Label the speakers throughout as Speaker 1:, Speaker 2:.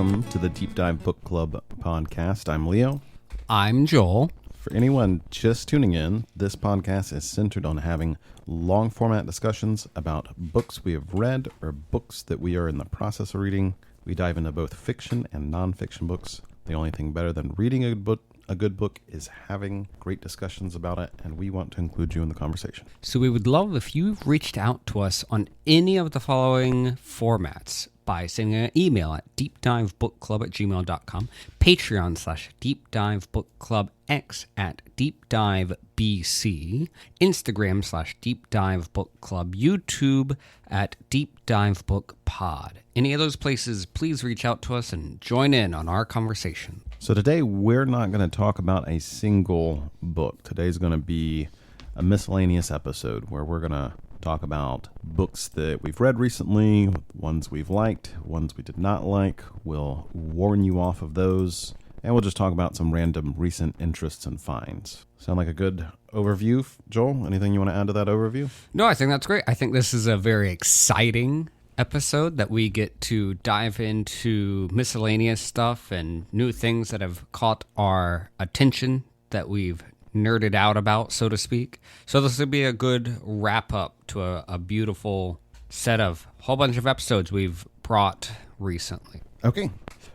Speaker 1: welcome to the Deep Dive Book Club podcast. I'm Leo.
Speaker 2: I'm Joel.
Speaker 1: For anyone just tuning in, this podcast is centered on having long format discussions about books we have read or books that we are in the process of reading. We dive into both fiction and nonfiction books. The only thing better than reading a good book is having great discussions about it, and we want to include you in the conversation.
Speaker 2: So we would love if you've reached out to us on any of the following formats by sending an email at deepdivebookclub@gmail.com, Patreon/deepdivebookclub, X at deepdivebc, Instagram/deepdivebookclub, YouTube at deepdivebookpod. Any of those places, please reach out to us and join in on our conversation.
Speaker 1: So today we're not going to talk about a single book. Today's going to be a miscellaneous episode where we're going to talk about books that we've read recently, ones we've liked, ones we did not like. We'll warn you off of those, and we'll just talk about some random recent interests and finds. Sound like a good overview, Joel? Anything you want to add to that overview?
Speaker 2: No, I think that's great. I think this is a very exciting episode that we get to dive into miscellaneous stuff and new things that have caught our attention that we've nerded out about, so to speak. So this would be a good wrap up to a beautiful set of whole bunch of episodes we've brought recently.
Speaker 1: Okay. All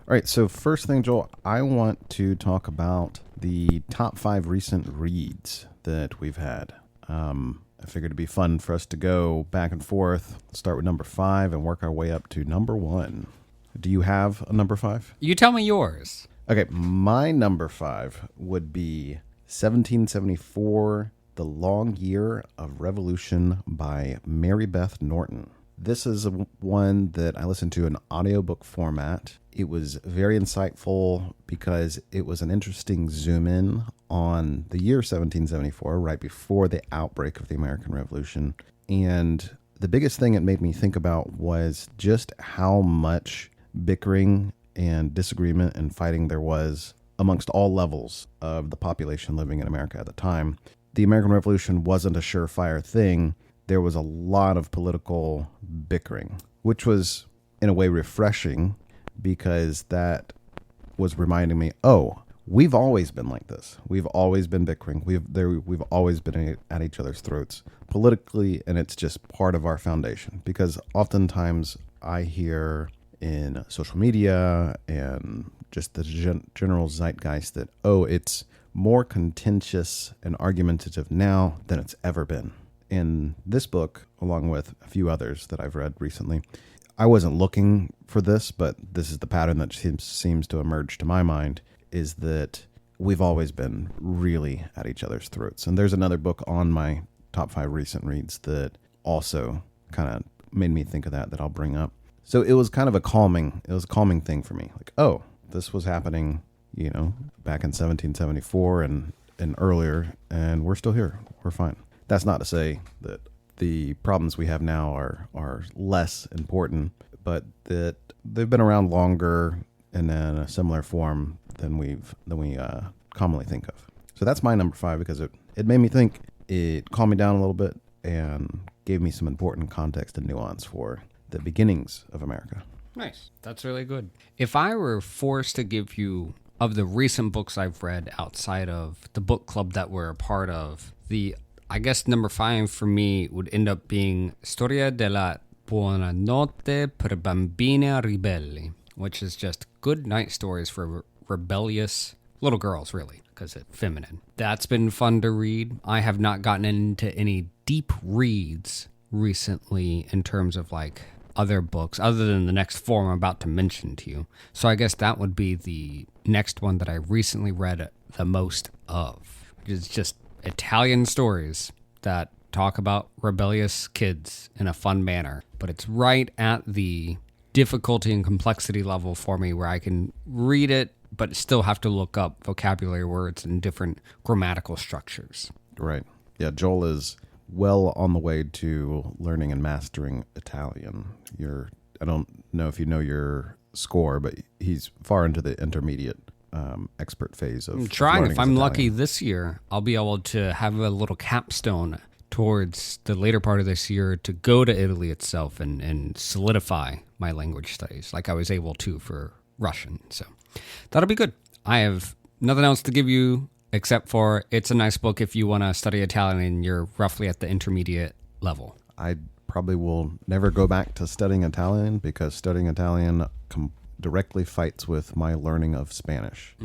Speaker 1: right. So first thing, Joel, I want to talk about the top 5 recent reads that we've had. I figured it'd be fun for us to go back and forth, start with number 5 and work our way up to number 1. Do you have a number 5?
Speaker 2: You tell me yours.
Speaker 1: Okay. My number 5 would be 1774, The Long Year of Revolution by Mary Beth Norton. This is one that I listened to in audiobook format. It was very insightful because it was an interesting zoom in on the year 1774, right before the outbreak of the American Revolution. And the biggest thing it made me think about was just how much bickering and disagreement and fighting there was amongst all levels of the population living in America at the time. The American Revolution wasn't a surefire thing. There was a lot of political bickering, which was in a way refreshing because that was reminding me, oh, we've always been like this. We've always been bickering. We've always been at each other's throats politically, and it's just part of our foundation. Because oftentimes I hear in social media and just the general zeitgeist that, oh, it's more contentious and argumentative now than it's ever been. In this book, along with a few others that I've read recently, I wasn't looking for this, but this is the pattern that seems to emerge to my mind, is that we've always been really at each other's throats. And there's another book on my top 5 recent reads that also kind of made me think of that I'll bring up. So it was kind of a calming thing for me. Like, oh, this was happening, back in 1774 and earlier, and we're still here. We're fine. That's not to say that the problems we have now are less important, but that they've been around longer and in a similar form than we commonly think of. So that's my number 5 because it made me think. It calmed me down a little bit and gave me some important context and nuance for the beginnings of America.
Speaker 2: Nice. That's really good. If I were forced to give you, of the recent books I've read outside of the book club that we're a part of, I guess number 5 for me would end up being Storia della Buonanotte per Bambine Ribelli, which is just good night stories for rebellious little girls, really, because it's feminine. That's been fun to read. I have not gotten into any deep reads recently in terms of like other books other than the next 4 I'm about to mention to you. So I guess that would be the next one that I recently read the most of. It's just Italian stories that talk about rebellious kids in a fun manner, but it's right at the difficulty and complexity level for me where I can read it but still have to look up vocabulary words and different grammatical structures.
Speaker 1: Right. Yeah, Joel is well on the way to learning and mastering Italian. I don't know if you know your score, but he's far into the intermediate expert phase of
Speaker 2: I'm trying. If I'm
Speaker 1: Italian.
Speaker 2: lucky this year, I'll be able to have a little capstone towards the later part of this year to go to Italy itself and solidify my language studies like I was able to for Russian. So that'll be good. I have nothing else to give you except for it's a nice book if you want to study Italian and you're roughly at the intermediate level.
Speaker 1: I probably will never go back to studying Italian because studying Italian directly fights with my learning of Spanish.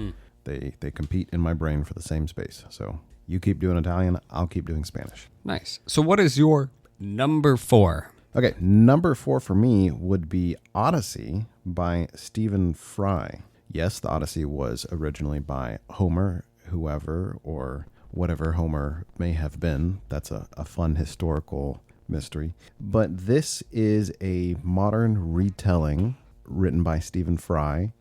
Speaker 1: They compete in my brain for the same space. So you keep doing Italian, I'll keep doing Spanish.
Speaker 2: Nice. So what is your number 4?
Speaker 1: Okay, number 4 for me would be Odyssey by Stephen Fry. Yes, the Odyssey was originally by Homer, whoever or whatever Homer may have been. That's a fun historical mystery. But this is a modern retelling written by Stephen Fry.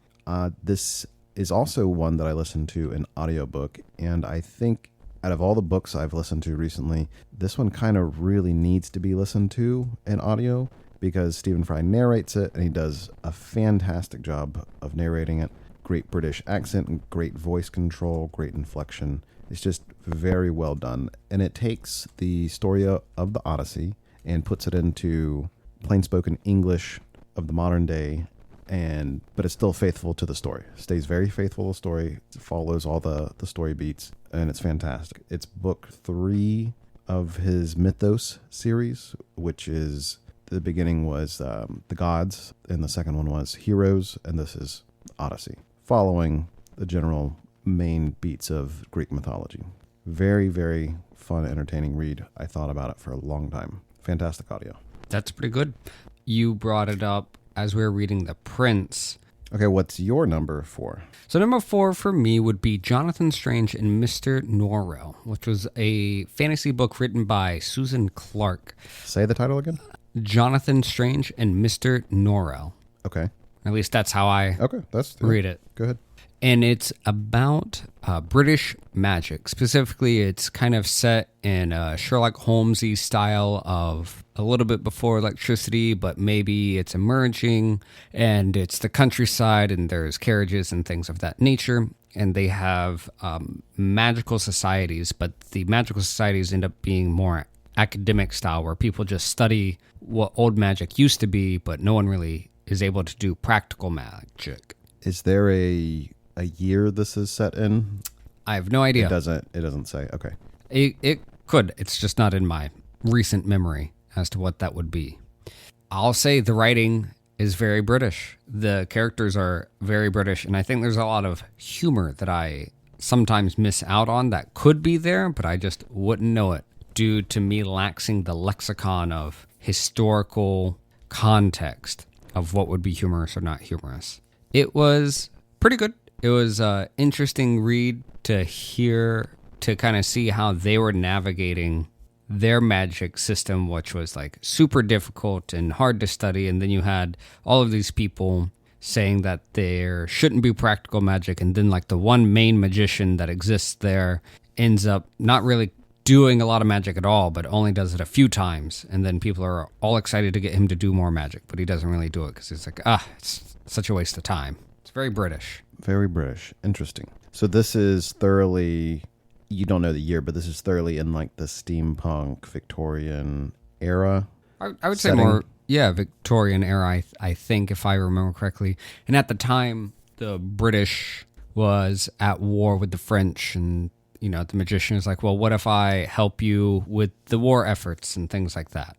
Speaker 1: This is also one that I listened to in audiobook, and I think out of all the books I've listened to recently, this one kind of really needs to be listened to in audio because Stephen Fry narrates it, and he does a fantastic job of narrating it. Great British accent, and great voice control, great inflection. It's just very well done. And it takes the story of the Odyssey and puts it into plain-spoken English of the modern day, but it's still faithful to the story. Stays very faithful to the story. It follows all the story beats, and it's fantastic. It's book 3 of his Mythos series, which is the beginning was the gods, and the second one was heroes, and this is Odyssey, following the general main beats of Greek mythology. Very, very fun, entertaining read. I thought about it for a long time. Fantastic audio.
Speaker 2: That's pretty good. You brought it up as we were reading The Prince.
Speaker 1: Okay, what's your number 4?
Speaker 2: So number 4 for me would be Jonathan Strange and Mr. Norrell, which was a fantasy book written by Susan Clark.
Speaker 1: Say the title again.
Speaker 2: Jonathan Strange and Mr. Norrell.
Speaker 1: Okay.
Speaker 2: At least that's how I read it.
Speaker 1: Go ahead.
Speaker 2: And it's about British magic. Specifically, it's kind of set in a Sherlock Holmes-y style of a little bit before electricity, but maybe it's emerging, and it's the countryside, and there's carriages and things of that nature. And they have magical societies, but the magical societies end up being more academic style, where people just study what old magic used to be, but no one really is able to do practical magic.
Speaker 1: Is there a year this is set in?
Speaker 2: I have no idea.
Speaker 1: It doesn't say. Okay.
Speaker 2: It could. It's just not in my recent memory as to what that would be. I'll say the writing is very British. The characters are very British, and I think there's a lot of humor that I sometimes miss out on that could be there, but I just wouldn't know it due to me laxing the lexicon of historical context of what would be humorous or not humorous. It was pretty good. It was an interesting read to hear, to kind of see how they were navigating their magic system, which was like super difficult and hard to study. And then you had all of these people saying that there shouldn't be practical magic. And then like the one main magician that exists there ends up not really doing a lot of magic at all, but only does it a few times. And then people are all excited to get him to do more magic, but he doesn't really do it because it's like, it's such a waste of time. It's very British.
Speaker 1: Very British. Interesting. So this is thoroughly, you don't know the year, but this is thoroughly in like the steampunk Victorian era.
Speaker 2: I would say more, Victorian era, I think, if I remember correctly. And at the time, the British was at war with the French, and the magician is like, well, what if I help you with the war efforts and things like that?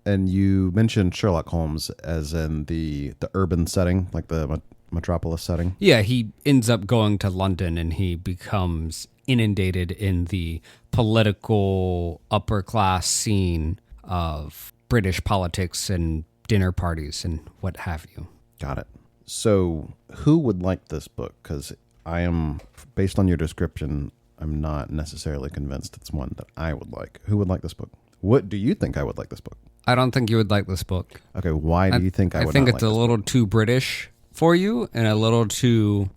Speaker 1: And you mentioned Sherlock Holmes as in the urban setting, like the metropolis setting.
Speaker 2: Yeah, he ends up going to London and he becomes inundated in the political upper class scene of British politics and dinner parties and what have you.
Speaker 1: Got it. So who would like this book? Because I am, based on your description, I'm not necessarily convinced it's one that I would like. Who would like this book? What do you think I would like this book?
Speaker 2: I don't think you would like this book.
Speaker 1: Okay, why do you think I would not like this book?
Speaker 2: I think it's a little too British for you and a little too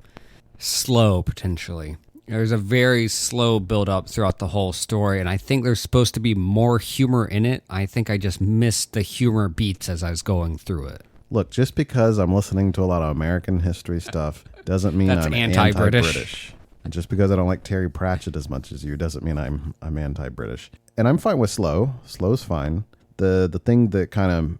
Speaker 2: slow, potentially. There's a very slow build-up throughout the whole story, and I think there's supposed to be more humor in it. I think I just missed the humor beats as I was going through it.
Speaker 1: Look, just because I'm listening to a lot of American history stuff doesn't mean I'm anti-British. And just because I don't like Terry Pratchett as much as you doesn't mean I'm anti-British. And I'm fine with slow. Slow's fine. The thing that kind of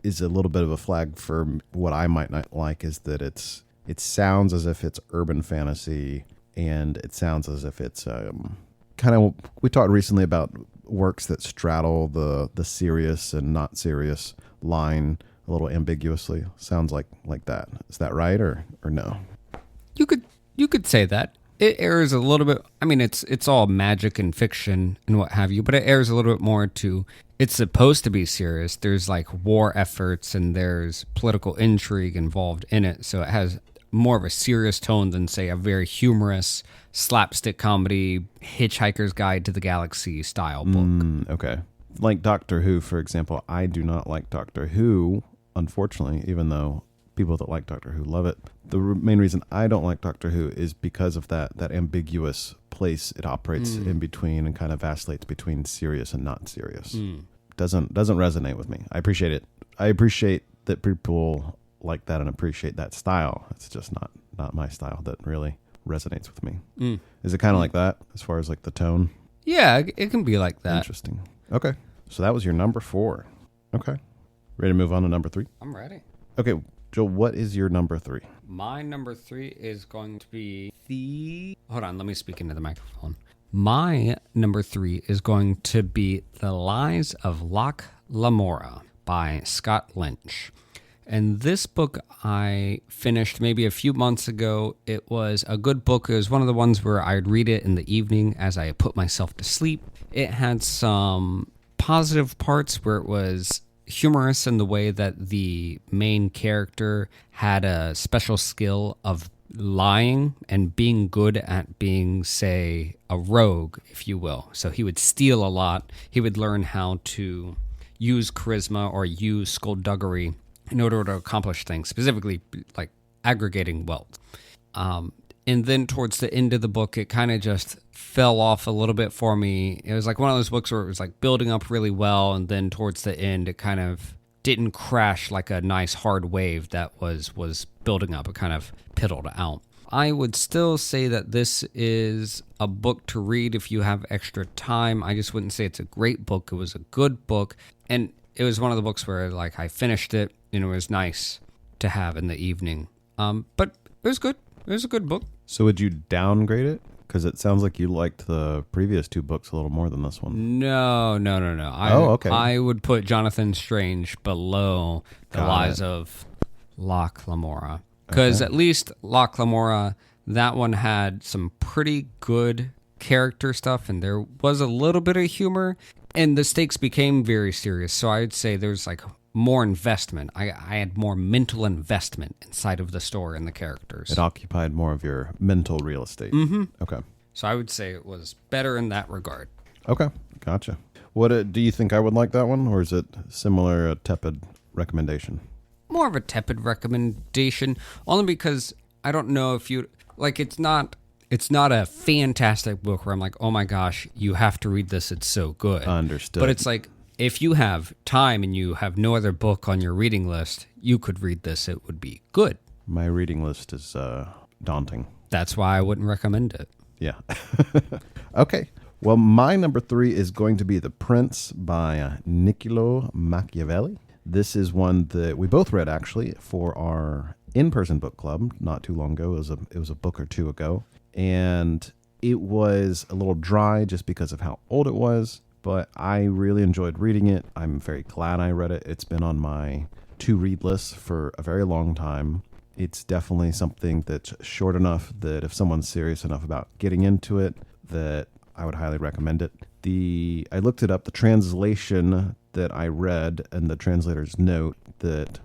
Speaker 1: is a little bit of a flag for what I might not like is that it's It sounds as if it's urban fantasy, and it sounds as if it's kind of. We talked recently about works that straddle the serious and not serious line a little ambiguously. Sounds like that. Is that right or no?
Speaker 2: You could say that. It errs a little bit. I mean, it's all magic and fiction and what have you, but it errs a little bit more to. It's supposed to be serious. There's like war efforts and there's political intrigue involved in it, so it has more of a serious tone than, say, a very humorous slapstick comedy, Hitchhiker's Guide to the Galaxy style book.
Speaker 1: Okay. Like Doctor Who, for example. I do not like Doctor Who, unfortunately, even though people that like Doctor Who love it. The main reason I don't like Doctor Who is because of that ambiguous place it operates in between and kind of vacillates between serious and not serious. Doesn't resonate with me. I appreciate it. I appreciate that people like that and appreciate that style. It's just not my style that really resonates with me. Is it kind of like that as far as like the tone?
Speaker 2: Yeah, it can be like that.
Speaker 1: Interesting. Okay. So that was your number 4. Okay. Ready to move on to number 3?
Speaker 2: I'm ready.
Speaker 1: Okay. Joel, what is your number 3?
Speaker 2: My number 3 is going to be Hold on, let me speak into the microphone. My number 3 is going to be The Lies of Locke Lamora by Scott Lynch. And this book I finished maybe a few months ago. It was a good book. It was one of the ones where I'd read it in the evening as I put myself to sleep. It had some positive parts where it was humorous in the way that the main character had a special skill of lying and being good at being, say, a rogue, if you will. So he would steal a lot. He would learn how to use charisma or use skullduggery in order to accomplish things, specifically like aggregating wealth. And then towards the end of the book, it kind of just fell off a little bit for me. It was like one of those books where it was like building up really well, and then towards the end, it kind of didn't crash like a nice hard wave that was building up. It kind of piddled out. I would still say that this is a book to read if you have extra time. I just wouldn't say it's a great book. It was a good book, and it was one of the books where like I finished it, and it was nice to have in the evening. But it was good. It was a good book.
Speaker 1: So would you downgrade it? Because it sounds like you liked the previous 2 books a little more than this one.
Speaker 2: No.
Speaker 1: Okay.
Speaker 2: I would put Jonathan Strange below The Lies of Locke Lamora. Because at least Locke Lamora, that one had some pretty good character stuff, and there was a little bit of humor, and the stakes became very serious. So I'd say there's like more investment. I had more mental investment inside of the story and the characters.
Speaker 1: It occupied more of your mental real estate.
Speaker 2: Mm-hmm.
Speaker 1: Okay.
Speaker 2: So I would say it was better in that regard.
Speaker 1: Okay. Gotcha. What do you think I would like that one, or is it similar, a tepid recommendation?
Speaker 2: More of a tepid recommendation, only because I don't know if you like. It's not a fantastic book where I'm like, oh my gosh, you have to read this. It's so good.
Speaker 1: Understood.
Speaker 2: But it's like, if you have time and you have no other book on your reading list, you could read this. It would be good.
Speaker 1: My reading list is daunting.
Speaker 2: That's why I wouldn't recommend it.
Speaker 1: Yeah. Okay. Well, my number 3 is going to be The Prince by Niccolo Machiavelli. This is one that we both read, actually, for our in-person book club not too long ago. It was a book or 2 ago. And it was a little dry just because of how old it was. But I really enjoyed reading it. I'm very glad I read it. It's been on my to-read list for a very long time. It's definitely something that's short enough that if someone's serious enough about getting into it, that I would highly recommend it. I looked it up. The translation that I read and the translator's note that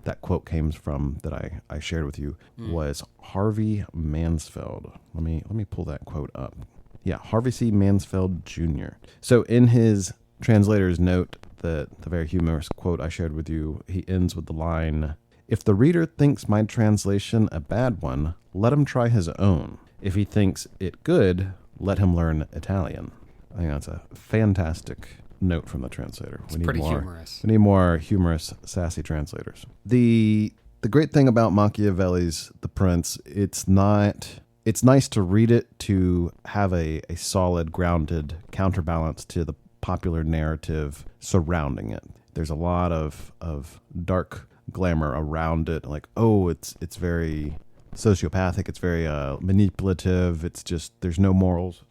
Speaker 1: that quote came from that I shared with you was Harvey Mansfield. Let me pull that quote up. Yeah, Harvey C. Mansfield Jr. So in his translator's note, the very humorous quote I shared with you, he ends with the line, "If the reader thinks my translation a bad one, let him try his own. If he thinks it good, let him learn Italian." I think that's a fantastic note from the translator.
Speaker 2: It's pretty humorous.
Speaker 1: We need more humorous, sassy translators. The great thing about Machiavelli's The Prince, it's nice to read it to have a solid, grounded counterbalance to the popular narrative surrounding it. There's a lot of dark glamour around it. Like, oh, it's very sociopathic. It's very manipulative. It's just, there's no morals.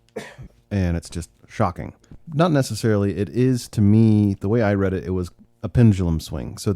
Speaker 1: And it's just shocking. Not necessarily. It is, to me, the way I read it, it was a pendulum swing. So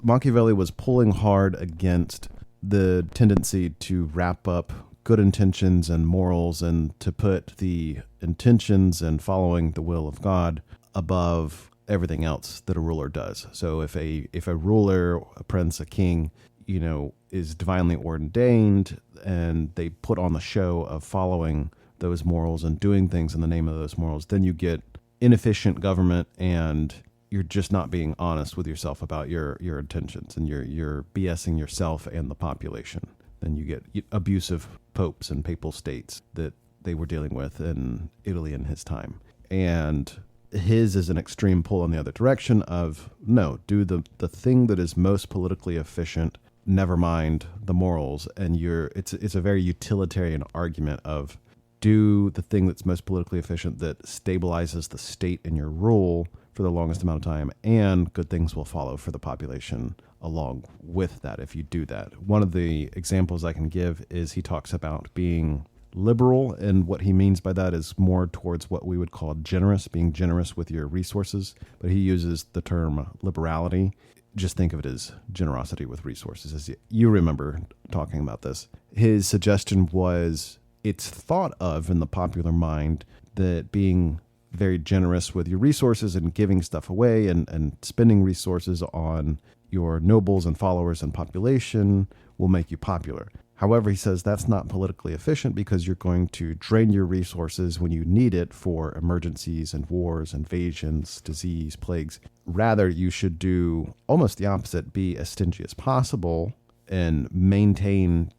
Speaker 1: Machiavelli was pulling hard against the tendency to wrap up good intentions and morals and to put the intentions and following the will of God above everything else that a ruler does. So if a ruler, a prince, a king, is divinely ordained and they put on the show of following those morals and doing things in the name of those morals, then you get inefficient government and you're just not being honest with yourself about your intentions, and you're BSing yourself and the population. Then you get abusive popes and papal states that they were dealing with in Italy in his time. And his is an extreme pull in the other direction of, no, do the thing that is most politically efficient, never mind the morals. And it's a very utilitarian argument of, do the thing that's most politically efficient that stabilizes the state and your rule for the longest amount of time, and good things will follow for the population along with that if you do that. One of the examples I can give is he talks about being liberal, and what he means by that is more towards what we would call generous, being generous with your resources, but he uses the term liberality. Just think of it as generosity with resources. As you remember talking about this, his suggestion was, it's thought of in the popular mind that being very generous with your resources and giving stuff away and spending resources on your nobles and followers and population will make you popular. However, he says that's not politically efficient because you're going to drain your resources when you need it for emergencies and wars, invasions, disease, plagues. Rather, you should do almost the opposite, be as stingy as possible and maintain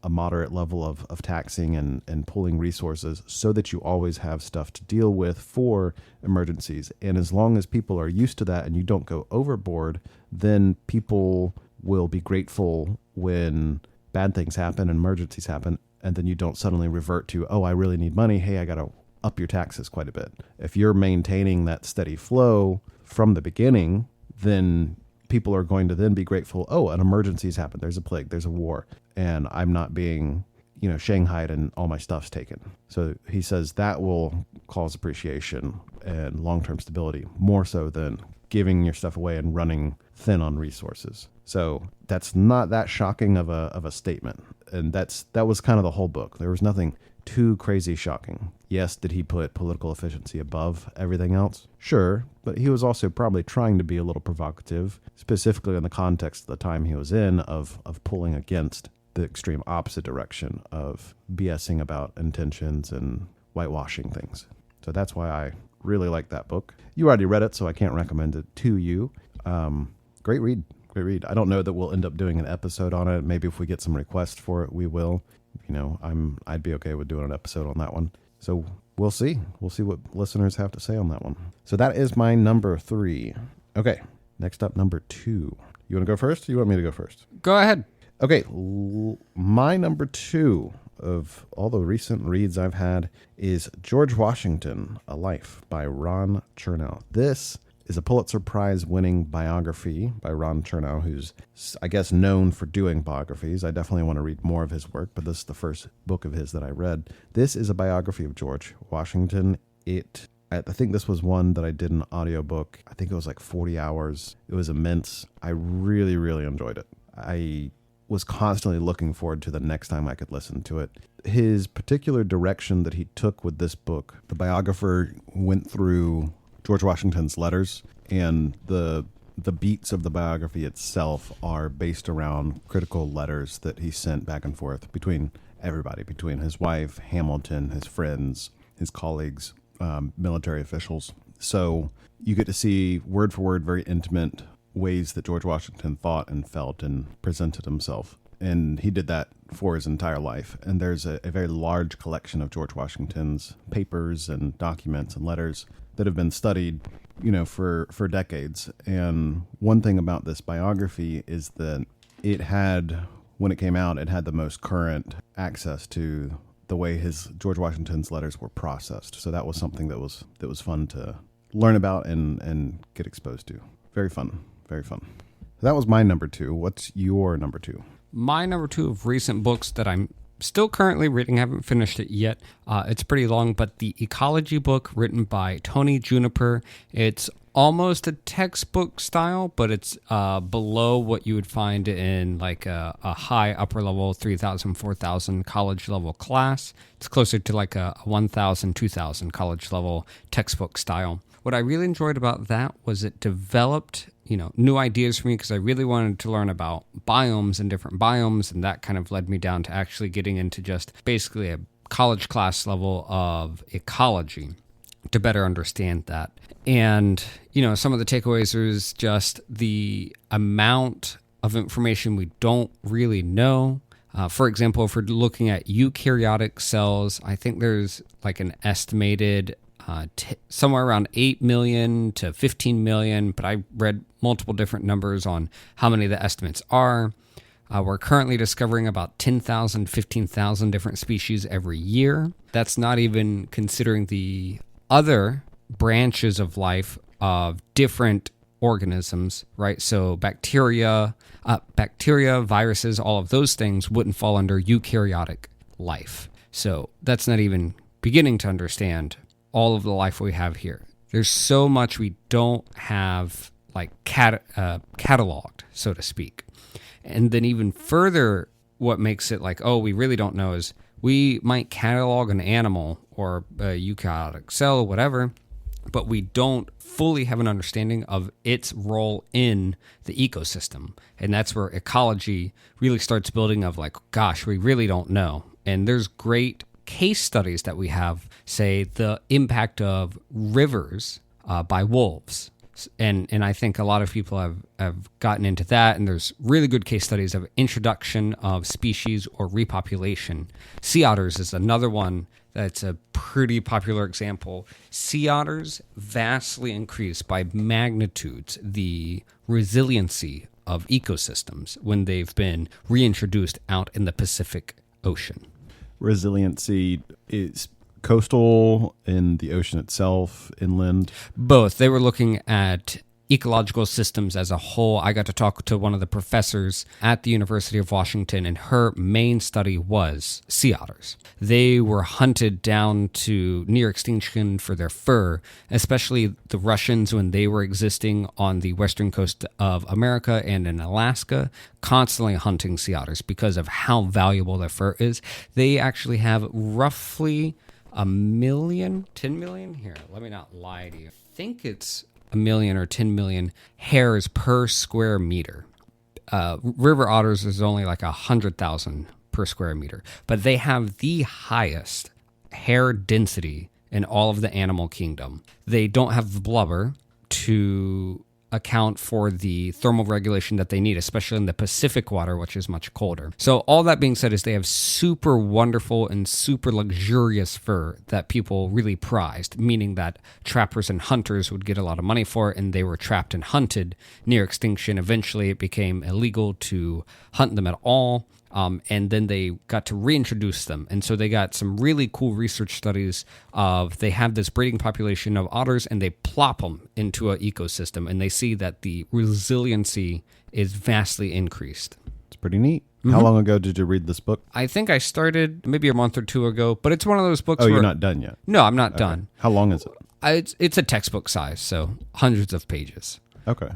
Speaker 1: a moderate level of taxing and pulling resources so that you always have stuff to deal with for emergencies. And as long as people are used to that and you don't go overboard, then people will be grateful when bad things happen and emergencies happen, and then you don't suddenly revert to, oh, I really need money. Hey, I got to up your taxes quite a bit. If you're maintaining that steady flow from the beginning, then people are going to then be grateful, oh, an emergency's happened. There's a plague, there's a war, and I'm not being, shanghaied and all my stuff's taken. So he says that will cause appreciation and long-term stability more so than giving your stuff away and running thin on resources. So that's not that shocking of a statement. And that was kind of the whole book. There was nothing too crazy shocking. Yes, did he put political efficiency above everything else? Sure, but he was also probably trying to be a little provocative, specifically in the context of the time he was in, of pulling against the extreme opposite direction of BSing about intentions and whitewashing things. So that's why I really like that book. You already read it, so I can't recommend it to you. Great read. Great read. I don't know that we'll end up doing an episode on it. Maybe if we get some requests for it, we will. I'd be okay with doing an episode on that one. So we'll see. We'll see what listeners have to say on that one. So that is my number 3. Okay. Next up, number 2. You want to go first? Or you want me to go first?
Speaker 2: Go ahead.
Speaker 1: Okay. My number 2 of all the recent reads I've had is George Washington, A Life by Ron Chernow. This is a Pulitzer Prize winning biography by Ron Chernow, who's, I guess, known for doing biographies. I definitely want to read more of his work, but this is the first book of his that I read. This is a biography of George Washington. I think this was one that I did an audiobook. I think it was like 40 hours. It was immense. I really, really enjoyed it. I was constantly looking forward to the next time I could listen to it. His particular direction that he took with this book, the biographer went through George Washington's letters, and the beats of the biography itself are based around critical letters that he sent back and forth between everybody, between his wife, Hamilton, his friends, his colleagues, military officials. So you get to see word for word, very intimate ways that George Washington thought and felt and presented himself. And he did that for his entire life. And there's a very large collection of George Washington's papers and documents and letters that have been studied, for decades. And one thing about this biography is that when it came out, it had the most current access to the way George Washington's letters were processed. So that was something that was fun to learn about and get exposed to. Very fun. Very fun. That was my number 2. What's your number 2?
Speaker 2: My number 2 of recent books that I'm still currently reading, haven't finished it yet. It's pretty long, but the ecology book written by Tony Juniper. It's almost a textbook style, but it's below what you would find in like a high upper level 3,000, 4,000 college level class. It's closer to like a 1,000, 2,000 college level textbook style. What I really enjoyed about that was it developed, new ideas for me because I really wanted to learn about biomes and different biomes, and that kind of led me down to actually getting into just basically a college class level of ecology to better understand that. And, some of the takeaways is just the amount of information we don't really know. For example, if we're looking at eukaryotic cells, I think there's like an estimated somewhere around 8 million to 15 million, but I read multiple different numbers on how many the estimates are. We're currently discovering about 10,000, 15,000 different species every year. That's not even considering the other branches of life of different organisms, right? So bacteria, viruses, all of those things wouldn't fall under eukaryotic life. So that's not even beginning to understand all of the life we have here. There's so much we don't have like cataloged, so to speak. And then even further, what makes it like, we really don't know is we might catalog an animal or a eukaryotic cell or whatever, but we don't fully have an understanding of its role in the ecosystem. And that's where ecology really starts building of like, gosh, we really don't know. And there's great case studies that we have, say, the impact of rivers by wolves. And I think a lot of people have gotten into that, and there's really good case studies of introduction of species or repopulation. Sea otters is another one that's a pretty popular example. Sea otters vastly increase by magnitudes the resiliency of ecosystems when they've been reintroduced out in the Pacific Ocean.
Speaker 1: Resiliency is coastal, in the ocean itself, inland?
Speaker 2: Both. They were looking at ecological systems as a whole. I got to talk to one of the professors at the University of Washington, and her main study was sea otters. They were hunted down to near extinction for their fur, especially the Russians when they were existing on the western coast of America and in Alaska, constantly hunting sea otters because of how valuable their fur is. They actually have roughly 1 million, 10 million? Here, let me not lie to you. I think it's 1 million or 10 million hairs per square meter. River otters is only like 100,000 per square meter, but they have the highest hair density in all of the animal kingdom. They don't have the blubber to account for the thermal regulation that they need, especially in the Pacific water, which is much colder. So all that being said is they have super wonderful and super luxurious fur that people really prized, meaning that trappers and hunters would get a lot of money for it, and they were trapped and hunted near extinction. Eventually it became illegal to hunt them at all. And then they got to reintroduce them. And so they got some really cool research studies of they have this breeding population of otters and they plop them into an ecosystem, and they see that the resiliency is vastly increased.
Speaker 1: It's pretty neat. How long ago did you read this book?
Speaker 2: I think I started maybe a month or two ago, but it's one of those books
Speaker 1: Oh,
Speaker 2: where...
Speaker 1: you're not done yet?
Speaker 2: No, I'm not done.
Speaker 1: How long is it?
Speaker 2: It's a textbook size, so hundreds of pages.
Speaker 1: Okay.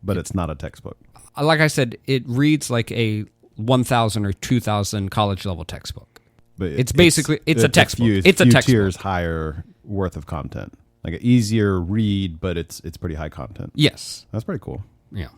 Speaker 1: But it's not a textbook.
Speaker 2: Like I said, it reads like a 1,000 or 2,000 college level textbook.
Speaker 1: But
Speaker 2: it's basically a textbook. It's a textbook.
Speaker 1: Tiers higher worth of content, like an easier read, but it's pretty high content.
Speaker 2: Yes,
Speaker 1: that's pretty cool.
Speaker 2: Yeah.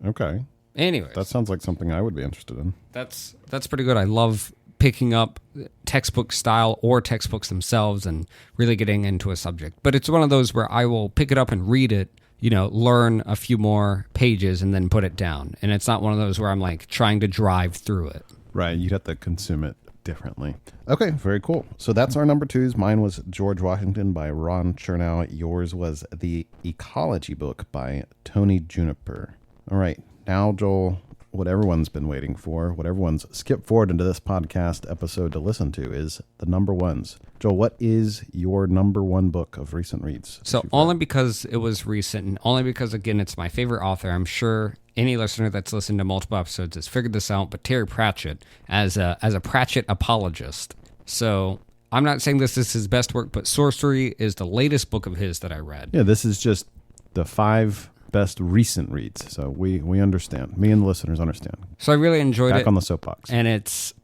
Speaker 1: Okay.
Speaker 2: Anyways,
Speaker 1: that sounds like something I would be interested in.
Speaker 2: That's pretty good. I love picking up textbook style or textbooks themselves and really getting into a subject. But it's one of those where I will pick it up and read it, learn a few more pages and then put it down. And it's not one of those where I'm like trying to drive through it.
Speaker 1: Right. You'd have to consume it differently. Okay. Very cool. So that's our number 2s. Mine was George Washington by Ron Chernow. Yours was The Ecology Book by Tony Juniper. All right. Now, Joel, what everyone's been waiting for, what everyone's skipped forward into this podcast episode to listen to is the number ones. Joel, what is your number 1 book of recent reads?
Speaker 2: So only because it was recent and only because, again, it's my favorite author, I'm sure any listener that's listened to multiple episodes has figured this out, but Terry Pratchett as a Pratchett apologist. So I'm not saying this is his best work, but Sorcery is the latest book of his that I read.
Speaker 1: Yeah, this is just the 5 best recent reads. So we understand. Me and the listeners understand.
Speaker 2: So I really enjoyed it.
Speaker 1: Back on the soapbox.
Speaker 2: And it's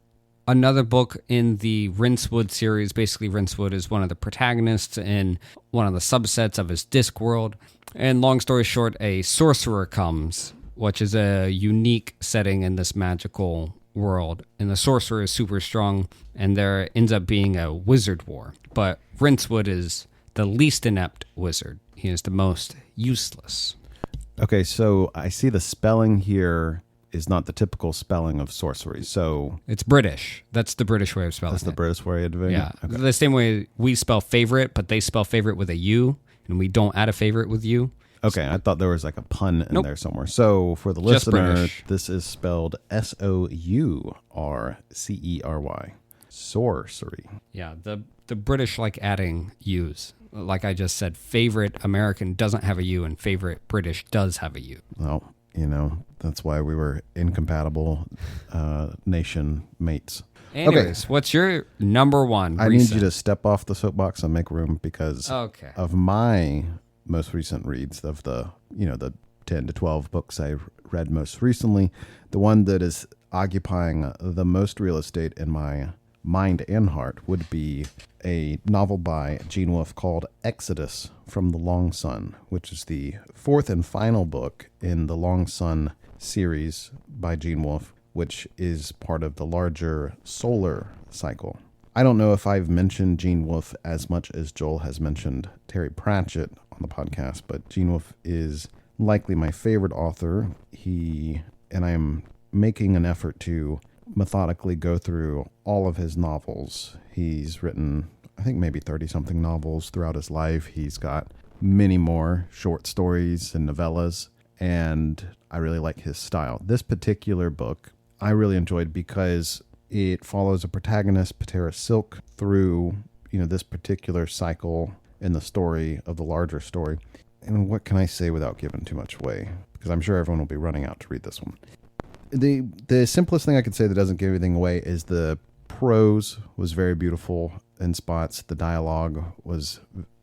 Speaker 2: another book in the Rincewood series. Basically, Rincewood is one of the protagonists in one of the subsets of his Discworld. And long story short, a sorcerer comes, which is a unique setting in this magical world. And the sorcerer is super strong, and there ends up being a wizard war. But Rincewood is the least inept wizard. He is the most useless.
Speaker 1: Okay, so I see the spelling here is not the typical spelling of sorcery. So
Speaker 2: it's British. That's the British way of spelling.
Speaker 1: That's the British way of doing it?
Speaker 2: Yeah.
Speaker 1: Okay.
Speaker 2: The same way we spell favorite, but they spell favorite with a U, and we don't add a favorite with U.
Speaker 1: Okay, I thought there was like a pun in
Speaker 2: Nope.
Speaker 1: there somewhere. So for the
Speaker 2: Just
Speaker 1: listener,
Speaker 2: British.
Speaker 1: this is spelled Sourcery. Sorcery.
Speaker 2: Yeah, the British like adding U's. Like I just said, favorite American doesn't have a U, and favorite British does have a U.
Speaker 1: Well, that's why we were incompatible nation mates.
Speaker 2: Anyways, what's your number one
Speaker 1: I
Speaker 2: recent?
Speaker 1: need you to step off the soapbox and make room because
Speaker 2: Okay.
Speaker 1: of my most recent reads of the 10 to 12 books I read most recently. The one that is occupying the most real estate in my mind and heart would be a novel by Gene Wolfe called Exodus from the Long Sun, which is the 4th and final book in the Long Sun series by Gene Wolfe, which is part of the larger solar cycle. I don't know if I've mentioned Gene Wolfe as much as Joel has mentioned Terry Pratchett on the podcast, but Gene Wolfe is likely my favorite author. And I am making an effort to methodically go through all of his novels. He's written, I think, maybe 30-something novels throughout his life. He's got many more short stories and novellas, and I really like his style. This particular book I really enjoyed because it follows a protagonist, Patera Silk, through this particular cycle in the story of the larger story. And what can I say without giving too much away? Because I'm sure everyone will be running out to read this one. The simplest thing I could say that doesn't give anything away is the prose was very beautiful in spots. The dialogue was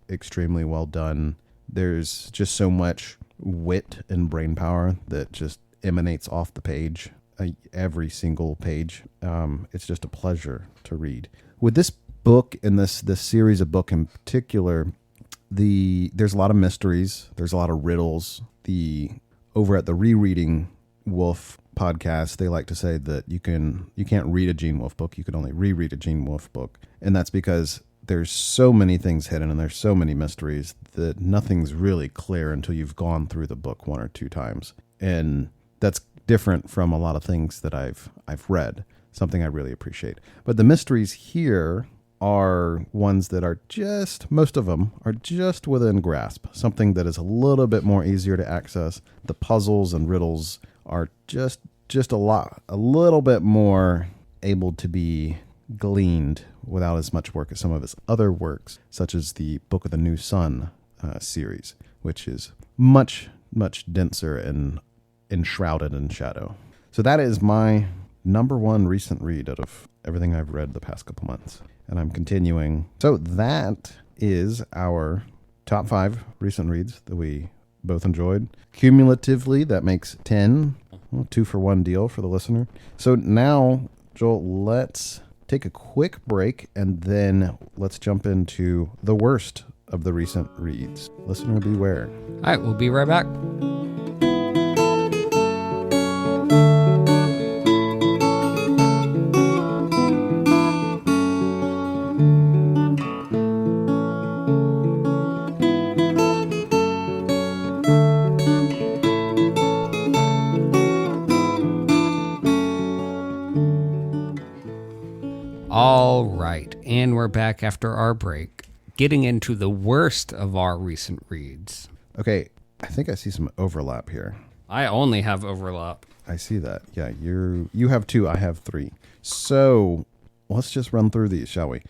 Speaker 1: extremely well done. There's just so much wit and brain power that just emanates off the page, every single page. It's just a pleasure to read. With this book and this series of book in particular, there's a lot of mysteries. There's a lot of riddles. Over at the Rereading Wolf podcast, they like to say that you can't read a Gene Wolfe book. You can only reread a Gene Wolfe book. And that's because there's so many things hidden and there's so many mysteries that nothing's really clear until you've gone through the book 1 or 2 times. And that's different from a lot of things that I've read, something I really appreciate. But the mysteries here are ones that most of them are just within grasp, something that is a little bit more easier to access. The puzzles and riddles are just a little bit more able to be gleaned without as much work as some of his other works, such as the Book of the New Sun series, which is much, much denser and enshrouded in shadow. So that is my number one recent read out of everything I've read the past couple months. And I'm continuing. So that is our top 5 recent reads that we both enjoyed. Cumulatively, that makes 10. Well, 2-for-1 deal for the listener. So now, Joel, let's take a quick break and then let's jump into the worst of the recent reads. Listener beware.
Speaker 2: All right, we'll be right back. All right, and we're back after our break, getting into the worst of our recent reads.
Speaker 1: Okay, I think I see some overlap here.
Speaker 2: I only have overlap.
Speaker 1: I see that. Yeah, you have 2, I have 3. So let's just run through these, shall we?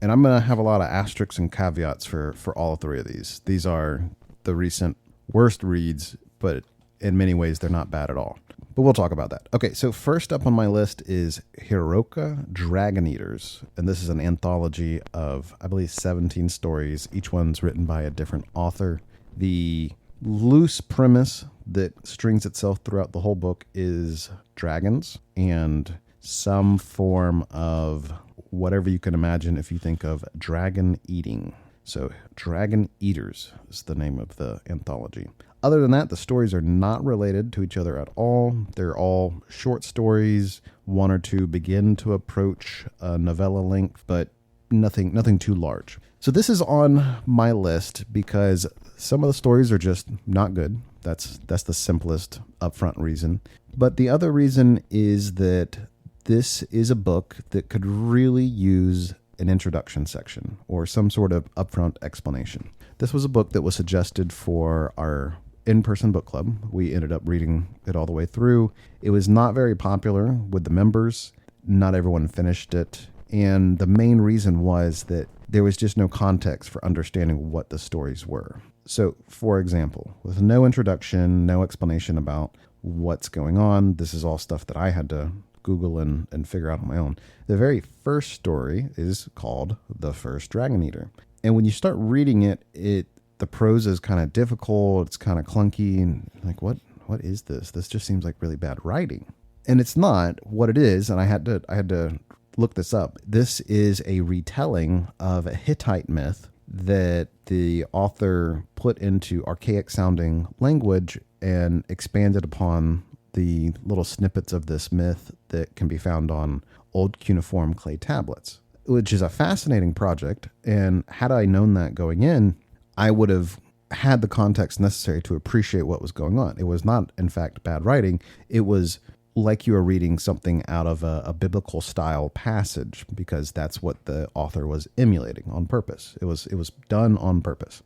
Speaker 1: And I'm going to have a lot of asterisks and caveats for all 3 of these. These are the recent worst reads, but in many ways, they're not bad at all. But we'll talk about that. Okay, so first up on my list is Hiroka Dragon Eaters. And this is an anthology of, I believe, 17 stories. Each one's written by a different author. The loose premise that strings itself throughout the whole book is dragons and some form of whatever you can imagine if you think of dragon eating. So Dragon Eaters is the name of the anthology. Other than that, the stories are not related to each other at all. They're all short stories. One or two begin to approach a novella length, but nothing too large. So this is on my list because some of the stories are just not good. That's the simplest upfront reason. But the other reason is that this is a book that could really use an introduction section or some sort of upfront explanation. This was a book that was suggested for our in-person book club. We ended up reading it all the way through. It was not very popular with the members. Not everyone finished it. And the main reason was that there was just no context for understanding what the stories were. So, for example, with no introduction, no explanation about what's going on, this is all stuff that I had to Google and figure out on my own. The very first story is called The First Dragon Eater. And when you start reading it, the prose is kind of difficult, it's kind of clunky, and like, what is this? This just seems like really bad writing. And it's not what it is, and I had to look this up. This is a retelling of a Hittite myth that the author put into archaic sounding language and expanded upon the little snippets of this myth that can be found on old cuneiform clay tablets, which is a fascinating project. And had I known that going in, I would have had the context necessary to appreciate what was going on. It was not, in fact, bad writing. It was like you were reading something out of a biblical style passage, because that's what the author was emulating on purpose. It was done on purpose.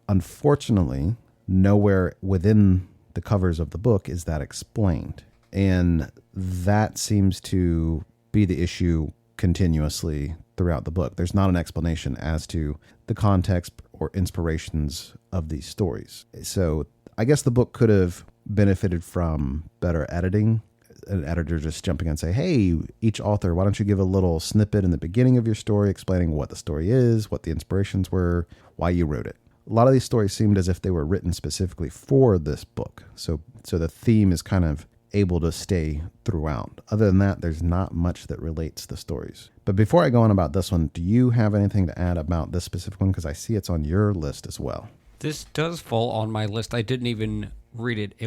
Speaker 1: Unfortunately, nowhere within the covers of the book is that explained. And that seems to be the issue continuously throughout the book. There's not an explanation as to the context or inspirations of these stories. So I guess the book could have benefited from better editing. An editor just jumping in and say, hey, each author, why don't you give a little snippet in the beginning of your story explaining what the story is, what the inspirations were, why you wrote it. A lot of these stories seemed as if they were written specifically for this book. So the theme is kind of able to stay throughout. Other than that, there's not much that relates the stories. But before I go on about this one, do you have anything to add about this specific one? Because I see it's on your list as well.
Speaker 2: This does fall on my list. I didn't even read it.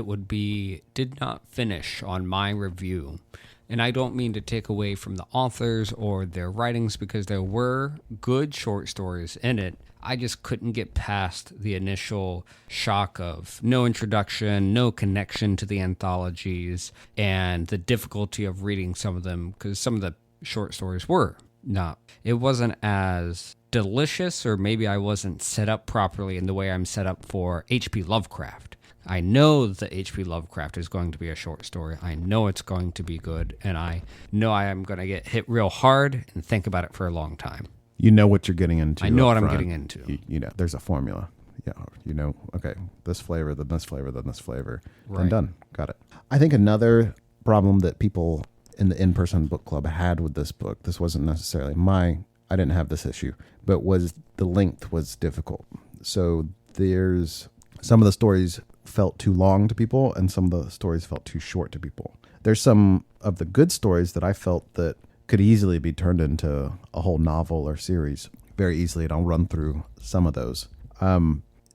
Speaker 2: Did not finish on my review. And I don't mean to take away from the authors or their writings, because there were good short stories in it. I just couldn't get past the initial shock of no introduction, no connection to the anthologies, and the difficulty of reading some of them, because some of the short stories were not. It wasn't as delicious, or maybe I wasn't set up properly in the way I'm set up for H.P. Lovecraft. I know that H.P. Lovecraft is going to be a short story. I know it's going to be good, and I know I am going to get hit real hard and think about it for a long time.
Speaker 1: You know what you're getting into.
Speaker 2: I know what I'm getting into.
Speaker 1: You know, there's a formula. Yeah, you know, okay, this flavor, then this flavor, then this flavor.
Speaker 2: Right.
Speaker 1: And done. Got it. I think another problem that people in the in-person book club had with this book, this wasn't necessarily I didn't have this issue, but was the length was difficult. So there's some of the stories felt too long to people, and some of the stories felt too short to people. There's some of the good stories that I felt that could easily be turned into a whole novel or series very easily, and I'll run through some of those.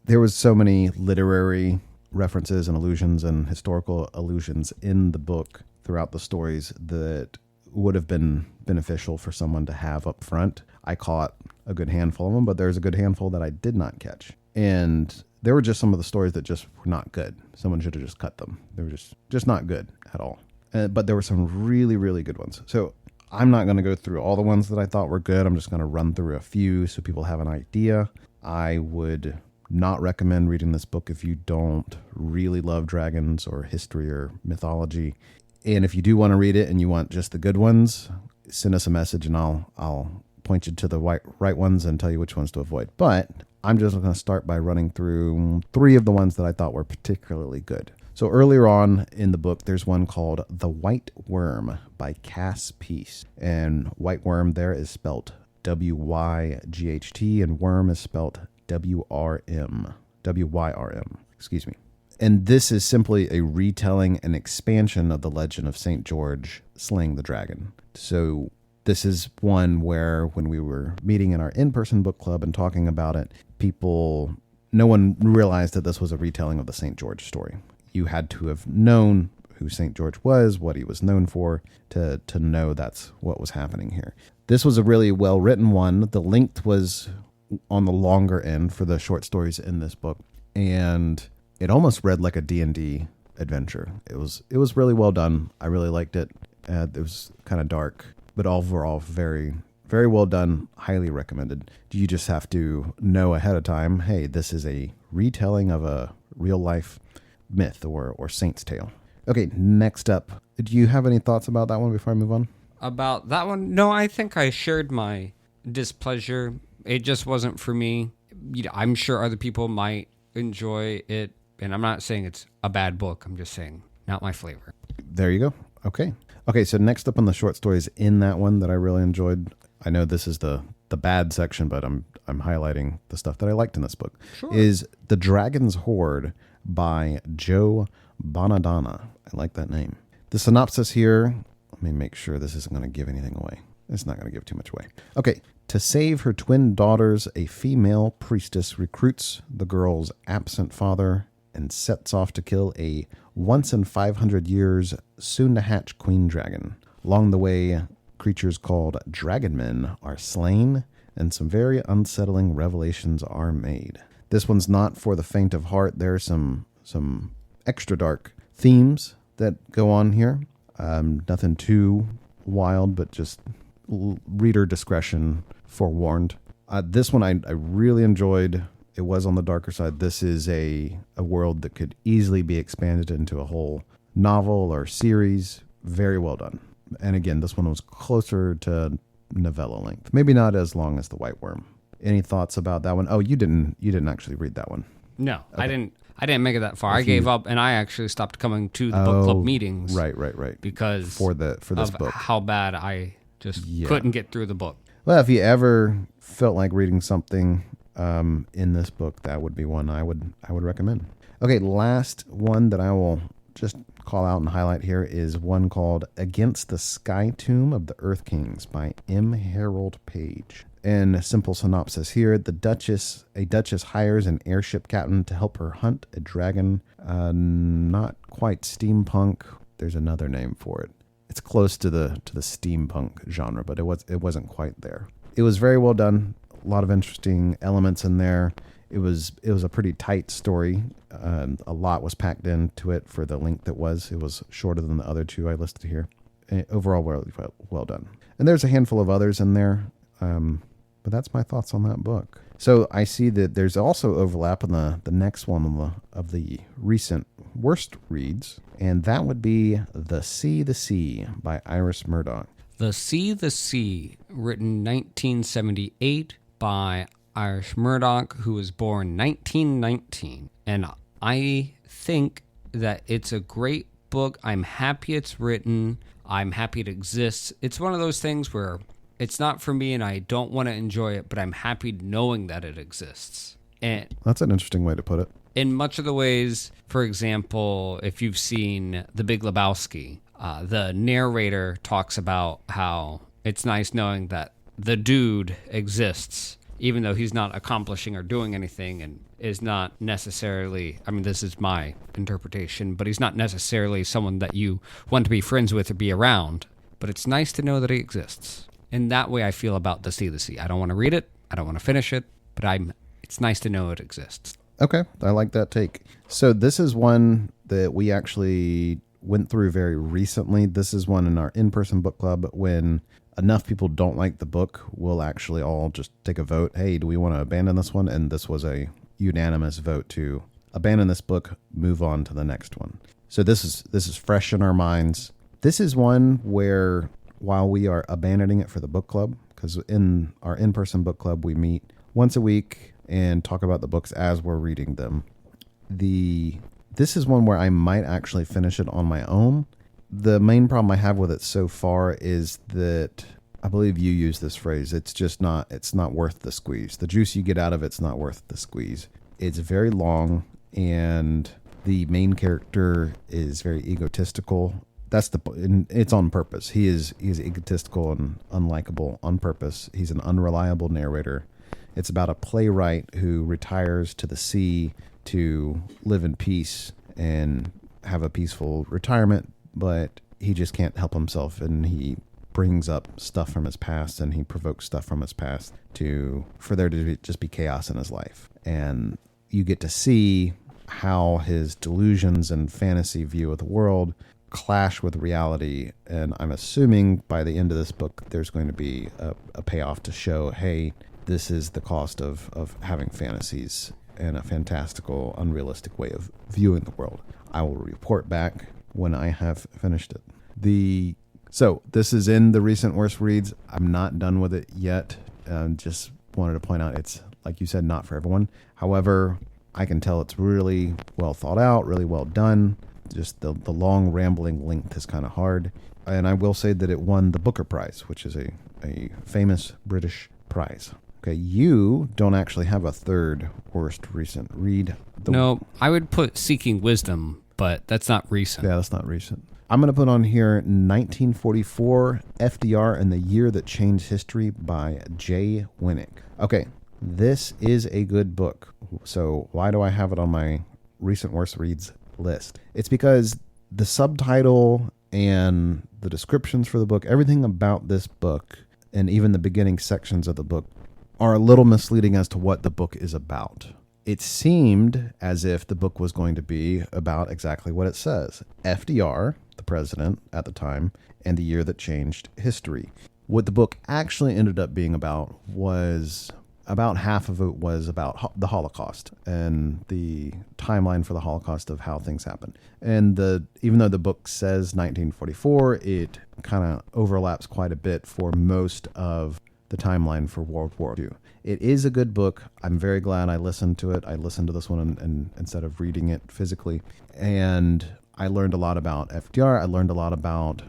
Speaker 1: There was so many literary references and allusions and historical allusions in the book throughout the stories that would have been beneficial for someone to have up front. I caught a good handful of them, but there's a good handful that I did not catch. And there were just some of the stories that just were not good. Someone should have just cut them. They were just not good at all. But there were some really, really good ones. So I'm not going to go through all the ones that I thought were good. I'm just going to run through a few so people have an idea. I would not recommend reading this book if you don't really love dragons or history or mythology. And if you do want to read it and you want just the good ones, send us a message and I'll point you to the right ones and tell you which ones to avoid. But I'm just going to start by running through 3 of the ones that I thought were particularly good. So earlier on in the book, there's one called The White Worm by Cass Peace. And White Worm there is spelt W-Y-G-H-T, and worm is spelt W-R-M. W-Y-R-M, excuse me. And this is simply a retelling and expansion of the legend of St. George slaying the dragon. So this is one where when we were meeting in our in-person book club and talking about it, no one realized that this was a retelling of the St. George story. You had to have known who St. George was, what he was known for, to know that's what was happening here. This was a really well-written one. The length was on the longer end for the short stories in this book, and it almost read like a D&D adventure. It was really well done. I really liked it. It was kind of dark, but overall very, very well done. Highly recommended. You just have to know ahead of time, hey, this is a retelling of a real-life myth or saint's tale. Okay, next up. Do you have any thoughts about that one before I move on?
Speaker 2: About that one? No, I think I shared my displeasure. It just wasn't for me. I'm sure other people might enjoy it, and I'm not saying it's a bad book. I'm just saying not my flavor.
Speaker 1: There you go. Okay, so next up on the short stories in that one that I really enjoyed, I know this is the bad section, but I'm highlighting the stuff that I liked in this book,
Speaker 2: Sure.
Speaker 1: is The Dragon's Hoard by Joe Bonadonna. I like that name. The synopsis here, let me make sure this isn't going to give anything away. It's not going to give too much away. Okay. To save her twin daughters, a female priestess recruits the girl's absent father and sets off to kill a once in 500 years soon-to-hatch queen dragon. Along the way, creatures called dragonmen are slain, and some very unsettling revelations are made. This one's not for the faint of heart. There are some extra dark themes that go on here. Nothing too wild, but just reader discretion forewarned. This one I really enjoyed. It was on the darker side. This is a world that could easily be expanded into a whole novel or series. Very well done. And again, this one was closer to novella length. Maybe not as long as The White Worm. Any thoughts about that one? Oh, you didn't actually read that one.
Speaker 2: No, okay. I didn't make it that far. I gave up, and I actually stopped coming to the book club meetings.
Speaker 1: Right.
Speaker 2: Because
Speaker 1: for this book,
Speaker 2: how bad I just couldn't get through the book.
Speaker 1: Well, if you ever felt like reading something in this book, that would be one I would recommend. Okay, last one that I will just call out and highlight here is one called Against the Sky Tomb of the Earth Kings by M. Harold Page. In a simple synopsis here, a duchess hires an airship captain to help her hunt a dragon. Not quite steampunk. There's another name for it. It's close to the steampunk genre, but it wasn't quite there. It was very well done. A lot of interesting elements in there. It was a pretty tight story. A lot was packed into it for the length it was. It was shorter than the other two I listed here. Overall, well done. And there's a handful of others in there. But that's my thoughts on that book. So I see that there's also overlap in the next one of the recent worst reads, and that would be The Sea by Iris Murdoch.
Speaker 2: The Sea, written 1978 by Iris Murdoch, who was born 1919. And I think that it's a great book. I'm happy it's written. I'm happy it exists. It's one of those things where it's not for me and I don't want to enjoy it, but I'm happy knowing that it exists. And
Speaker 1: that's an interesting way to put it.
Speaker 2: In much of the ways, for example, if you've seen The Big Lebowski, the narrator talks about how it's nice knowing that the dude exists, even though he's not accomplishing or doing anything and is not necessarily, I mean, this is my interpretation, but he's not necessarily someone that you want to be friends with or be around. But it's nice to know that he exists. And that way I feel about The Sea. I don't want to read it. I don't want to finish it. But it's nice to know it exists.
Speaker 1: Okay. I like that take. So this is one that we actually went through very recently. This is one in our in-person book club. When enough people don't like the book, we'll actually all just take a vote. Hey, do we want to abandon this one? And this was a unanimous vote to abandon this book, move on to the next one. So this is fresh in our minds. This is one where, while we are abandoning it for the book club, because in our in-person book club, we meet once a week and talk about the books as we're reading them. The This is one where I might actually finish it on my own. The main problem I have with it so far is that I believe you use this phrase. It's not worth the squeeze. The juice you get out of it's not worth the squeeze. It's very long, and the main character is very egotistical. And it's on purpose. He is egotistical and unlikable on purpose. He's an unreliable narrator. It's about a playwright who retires to the sea to live in peace and have a peaceful retirement, but he just can't help himself, and he brings up stuff from his past, and he provokes stuff from his past for there to just be chaos in his life. And you get to see how his delusions and fantasy view of the world clash with reality. And I'm assuming by the end of this book, there's going to be a payoff to show, hey, this is the cost of having fantasies and a fantastical, unrealistic way of viewing the world. I will report back when I have finished it. So this is in the recent worst reads. I'm not done with it yet. Just wanted to point out it's, like you said, not for everyone. However, I can tell it's really well thought out, really well done. Just the long rambling length is kind of hard. And I will say that it won the Booker Prize, which is a famous British prize. Okay, you don't actually have a third worst recent read.
Speaker 2: No, I would put Seeking Wisdom, but that's not recent.
Speaker 1: Yeah, that's not recent. I'm going to put on here 1944, FDR and the Year That Changed History by Jay Winnick. Okay, this is a good book. So why do I have it on my recent worst reads list? It's because the subtitle and the descriptions for the book, everything about this book, and even the beginning sections of the book are a little misleading as to what the book is about. It seemed as if the book was going to be about exactly what it says. FDR, the president at the time, and the year that changed history. What the book actually ended up being about was about half of it was about the Holocaust and the timeline for the Holocaust of how things happened. And even though the book says 1944, it kind of overlaps quite a bit for most of the timeline for World War II. It is a good book. I'm very glad I listened to it. I listened to this one instead of reading it physically. And I learned a lot about FDR. I learned a lot about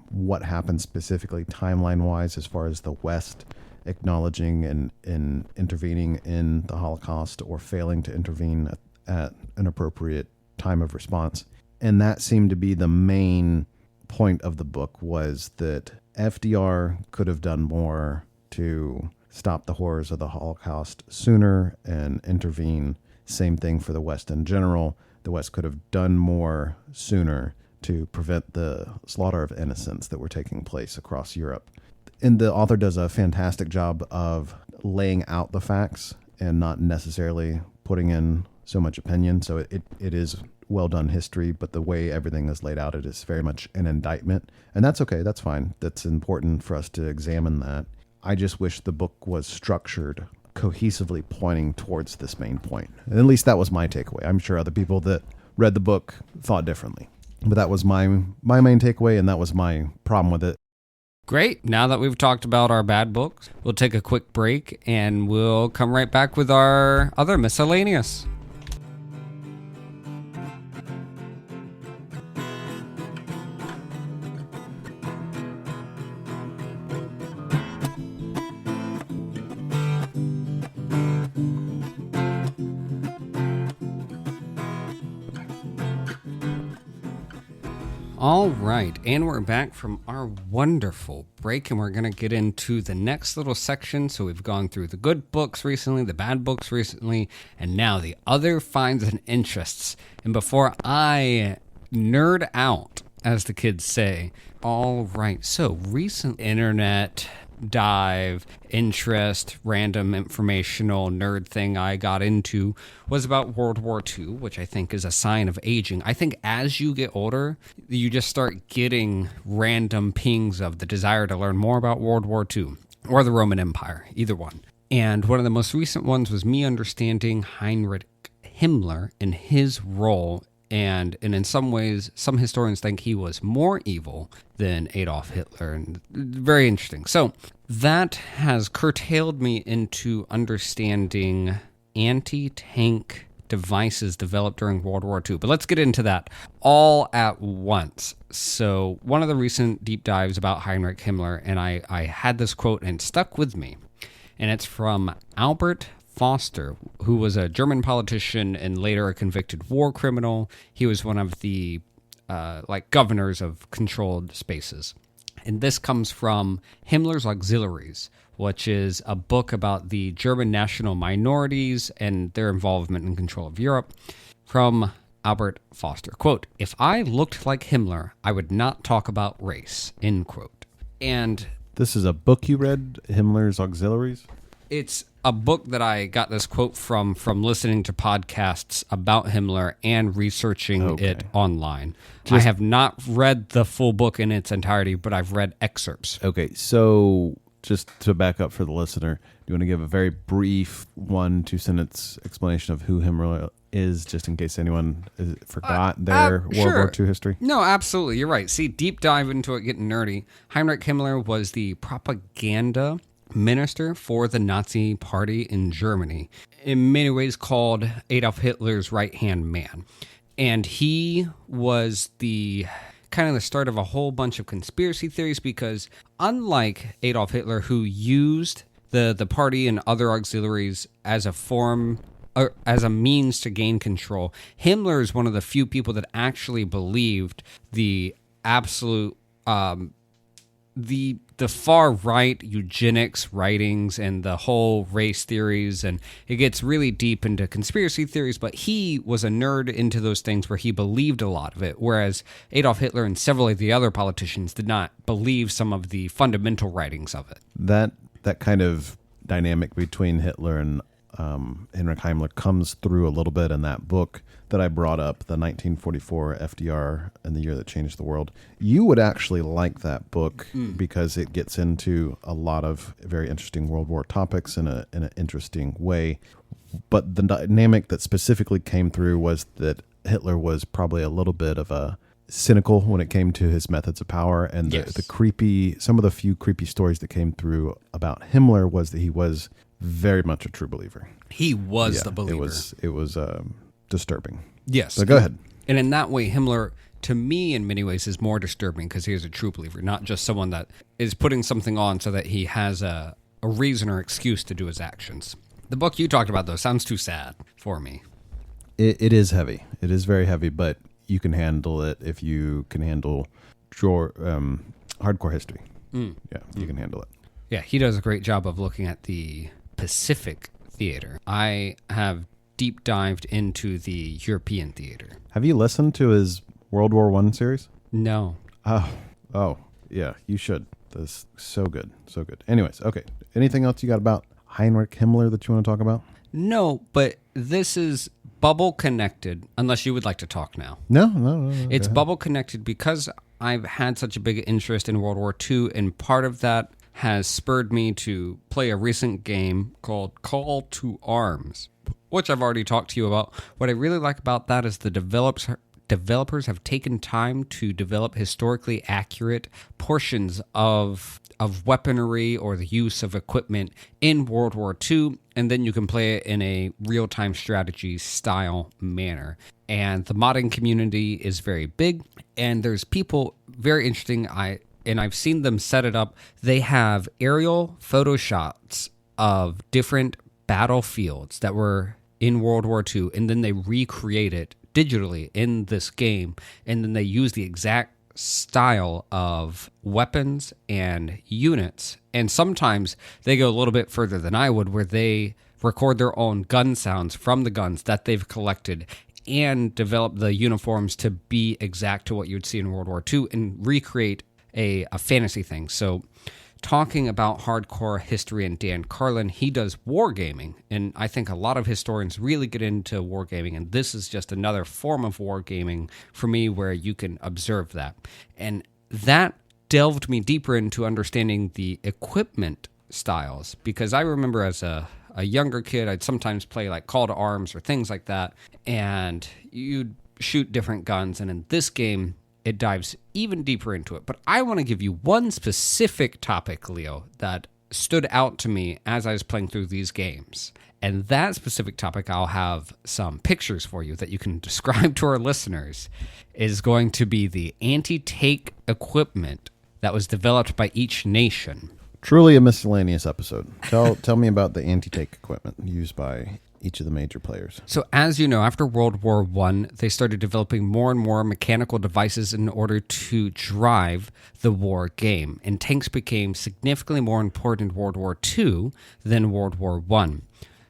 Speaker 1: what happened specifically timeline-wise as far as the West acknowledging and intervening in the Holocaust or failing to intervene at an appropriate time of response. And that seemed to be the main point of the book, was that FDR could have done more to stop the horrors of the Holocaust sooner and intervene. Same thing for the West in general. The West could have done more sooner to prevent the slaughter of innocents that were taking place across Europe. And the author does a fantastic job of laying out the facts and not necessarily putting in so much opinion. So it is well done history, but the way everything is laid out, it is very much an indictment. And that's okay. That's fine. That's important for us to examine that. I just wish the book was structured cohesively pointing towards this main point. And at least that was my takeaway. I'm sure other people that read the book thought differently. But that was my main takeaway, and that was my problem with it.
Speaker 2: Great. Now that we've talked about our bad books, we'll take a quick break and we'll come right back with our other miscellaneous. All right, and we're back from our wonderful break, and we're going to get into the next little section. So we've gone through the good books recently, the bad books recently, and now the other finds and interests. And before I nerd out, as the kids say, all right, so recent internet dive, interest, random informational nerd thing I got into was about World War II, which I think is a sign of aging. I think as you get older, you just start getting random pings of the desire to learn more about World War II or the Roman Empire, either one. And one of the most recent ones was me understanding Heinrich Himmler and his role. And in some ways, some historians think he was more evil than Adolf Hitler. And very interesting. So that has curtailed me into understanding anti-tank devices developed during World War II. But let's get into that all at once. So one of the recent deep dives about Heinrich Himmler, and I had this quote and it stuck with me. And it's from Albert Foster, who was a German politician and later a convicted war criminal. He was one of the governors of controlled spaces. And this comes from Himmler's Auxiliaries, which is a book about the German national minorities and their involvement in control of Europe, from Albert Foster. Quote, "If I looked like Himmler, I would not talk about race," end quote. And
Speaker 1: this is a book you read, Himmler's Auxiliaries?
Speaker 2: it's a book that I got this quote from listening to podcasts about Himmler and researching it online. I have not read the full book in its entirety, but I've read excerpts.
Speaker 1: Okay, so just to back up for the listener, do you want to give a very brief 1-2 sentence explanation of who Himmler is, just in case anyone forgot their World War II history?
Speaker 2: No, absolutely. You're right. See, deep dive into it, getting nerdy. Heinrich Himmler was the propaganda minister for the Nazi Party in Germany, in many ways called Adolf Hitler's right-hand man. And he was the kind of the start of a whole bunch of conspiracy theories, because unlike Adolf Hitler, who used the party and other auxiliaries as a form or as a means to gain control, Himmler is one of the few people that actually believed the absolute the far right eugenics writings and the whole race theories, and it gets really deep into conspiracy theories, but he was a nerd into those things where he believed a lot of it, whereas Adolf Hitler and several of the other politicians did not believe some of the fundamental writings of it.
Speaker 1: That kind of dynamic between Hitler and Heinrich Himmler comes through a little bit in that book that I brought up, the 1944 FDR and the Year That Changed the World. You would actually like that book because it gets into a lot of very interesting World War topics in an interesting way. But the dynamic that specifically came through was that Hitler was probably a little bit of a cynical when it came to his methods of power, and some of the few creepy stories that came through about Himmler was that he was very much a true believer.
Speaker 2: He was the believer.
Speaker 1: It was disturbing.
Speaker 2: Yes.
Speaker 1: So go ahead.
Speaker 2: And in that way, Himmler, to me, in many ways, is more disturbing because he is a true believer, not just someone that is putting something on so that he has a reason or excuse to do his actions. The book you talked about, though, sounds too sad for me.
Speaker 1: It is heavy. It is very heavy, but you can handle it if you can handle hardcore history. Yeah, you can handle it.
Speaker 2: Yeah, he does a great job of looking at the Pacific theater. I have deep dived into the European theater.
Speaker 1: Have you listened to his World War I series?
Speaker 2: No.
Speaker 1: Oh, yeah, you should. That's so good. So good. Anyways, okay. Anything else you got about Heinrich Himmler that you want to talk about?
Speaker 2: No, but this is bubble connected, unless you would like to talk now.
Speaker 1: No.
Speaker 2: It's bubble connected because I've had such a big interest in World War II, and part of that has spurred me to play a recent game called Call to Arms, which I've already talked to you about. What I really like about that is the developers have taken time to develop historically accurate portions of weaponry or the use of equipment in World War II, and then you can play it in a real-time strategy style manner. And the modding community is very big, and there's people very interesting. I've seen them set it up. They have aerial photo shots of different battlefields that were in World War II, and then they recreate it digitally in this game, and then they use the exact style of weapons and units. And sometimes they go a little bit further than I would, where they record their own gun sounds from the guns that they've collected and develop the uniforms to be exact to what you'd see in World War II and recreate a fantasy thing. So talking about hardcore history and Dan Carlin, he does wargaming, and I think a lot of historians really get into wargaming, and this is just another form of wargaming for me where you can observe that. And that delved me deeper into understanding the equipment styles, because I remember as a younger kid, I'd sometimes play like Call to Arms or things like that, and you'd shoot different guns, and in this game, it dives even deeper into it. But I want to give you one specific topic, Leo, that stood out to me as I was playing through these games. And that specific topic, I'll have some pictures for you that you can describe to our listeners, is going to be the anti-tank equipment that was developed by each nation.
Speaker 1: Truly a miscellaneous episode. Tell me about the anti-tank equipment used by each of the major players.
Speaker 2: So as you know, after World War I, they started developing more and more mechanical devices in order to drive the war game. And tanks became significantly more important in World War II than World War I.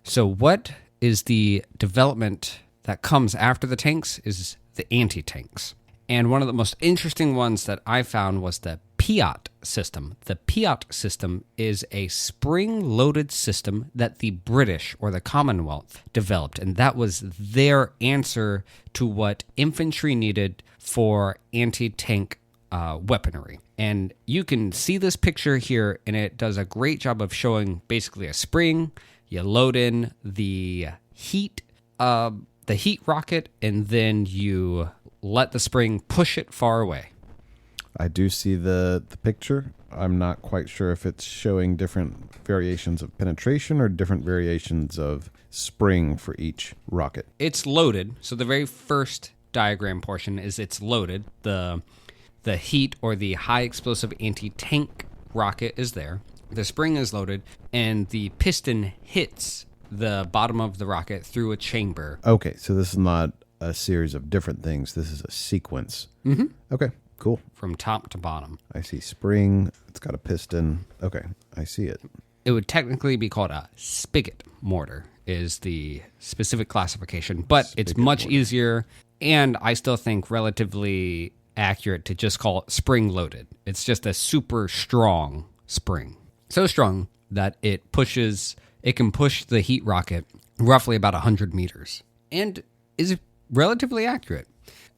Speaker 2: So what is the development that comes after the tanks is the anti-tanks. And one of the most interesting ones that I found was the Piat system. The Piat system is a spring-loaded system that the British or the Commonwealth developed, and that was their answer to what infantry needed for anti-tank weaponry. And you can see this picture here, and it does a great job of showing basically a spring. You load in the heat rocket, and then you let the spring push it far away.
Speaker 1: I do see the picture. I'm not quite sure if it's showing different variations of penetration or different variations of spring for each rocket.
Speaker 2: It's loaded. So the very first diagram portion is it's loaded. The heat or the high explosive anti-tank rocket is there. The spring is loaded, and the piston hits the bottom of the rocket through a chamber.
Speaker 1: Okay, so this is not a series of different things. This is a sequence.
Speaker 2: Mm-hmm.
Speaker 1: Okay, cool.
Speaker 2: From top to bottom.
Speaker 1: I see spring. It's got a piston. Okay, I see it.
Speaker 2: It would technically be called a spigot mortar is the specific classification, but it's much easier, and I still think relatively accurate to just call it spring loaded. It's just a super strong spring. So strong that it can push the heat rocket roughly about 100 meters and is relatively accurate.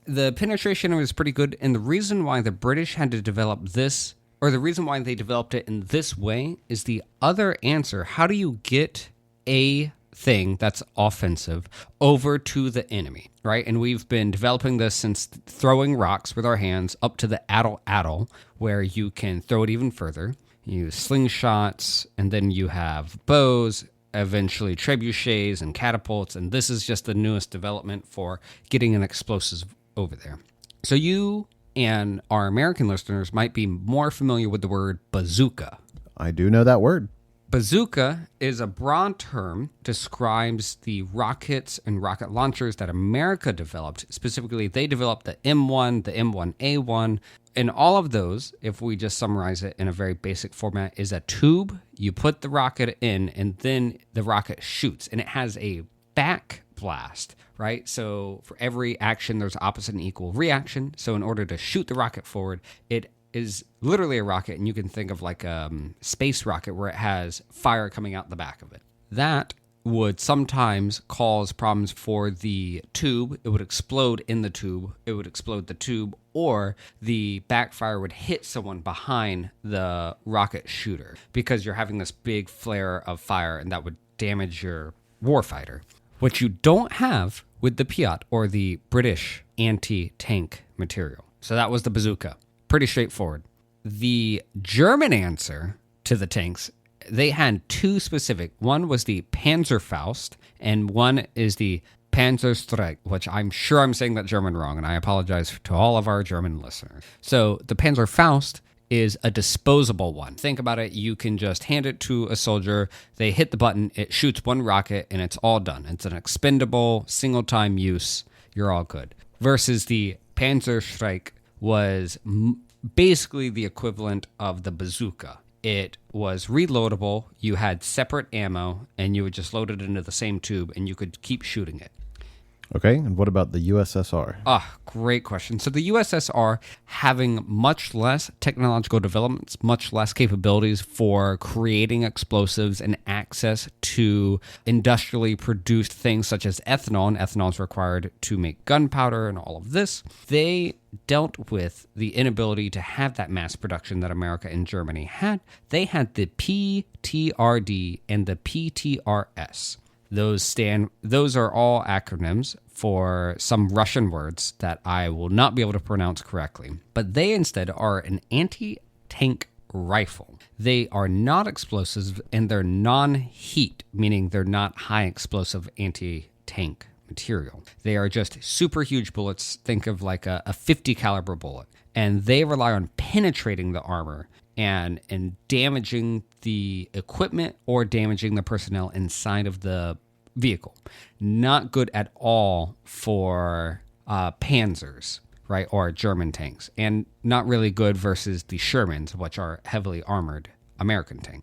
Speaker 2: The penetration was pretty good, and the reason why the British had to develop this, or the reason why they developed it in this way, is the other answer. How do you get a thing that's offensive over to the enemy, right? And we've been developing this since throwing rocks with our hands up to the addle, where you can throw it even further. You use slingshots, and then you have bows, eventually trebuchets and catapults, and this is just the newest development for getting an explosive over there. So you and our American listeners might be more familiar with the word bazooka.
Speaker 1: I do know that word.
Speaker 2: Bazooka is a broad term, describes the rockets and rocket launchers that America developed. Specifically, they developed the M1, the M1A1, and all of those, if we just summarize it in a very basic format, is a tube. You put the rocket in, and then the rocket shoots, and it has a back blast, right? So for every action, there's opposite and equal reaction. So in order to shoot the rocket forward, it is literally a rocket, and you can think of like a space rocket where it has fire coming out the back of it. That would sometimes cause problems for the tube. It would explode in the tube. It would explode the tube, or the backfire would hit someone behind the rocket shooter because you're having this big flare of fire, and that would damage your warfighter. What you don't have with the Piat or the British anti-tank material. So that was the bazooka. Pretty straightforward. The German answer to the tanks, they had two specific. One was the Panzerfaust, and one is the Panzerstreik, which I'm sure I'm saying that German wrong, and I apologize to all of our German listeners. So the Panzerfaust is a disposable one. Think about it. You can just hand it to a soldier. They hit the button. It shoots one rocket, and it's all done. It's an expendable, single-time use. You're all good. Versus the Panzerstreik was basically the equivalent of the bazooka. It was reloadable. You had separate ammo, and you would just load it into the same tube, and you could keep shooting it.
Speaker 1: Okay, and what about the USSR?
Speaker 2: Great question. So the USSR, having much less technological developments, much less capabilities for creating explosives and access to industrially produced things such as ethanol, and ethanol is required to make gunpowder and all of this, they dealt with the inability to have that mass production that America and Germany had. They had the PTRD and the PTRS. Those are all acronyms for some Russian words that I will not be able to pronounce correctly. But they instead are an anti-tank rifle. They are not explosive and they're non-heat, meaning they're not high explosive anti-tank material. They are just super huge bullets. Think of like a 50 caliber bullet. And they rely on penetrating the armor and damaging the equipment or damaging the personnel inside of the vehicle. Not good at all for panzers, right, or German tanks, and not really good versus the Shermans, which are heavily armored American tank.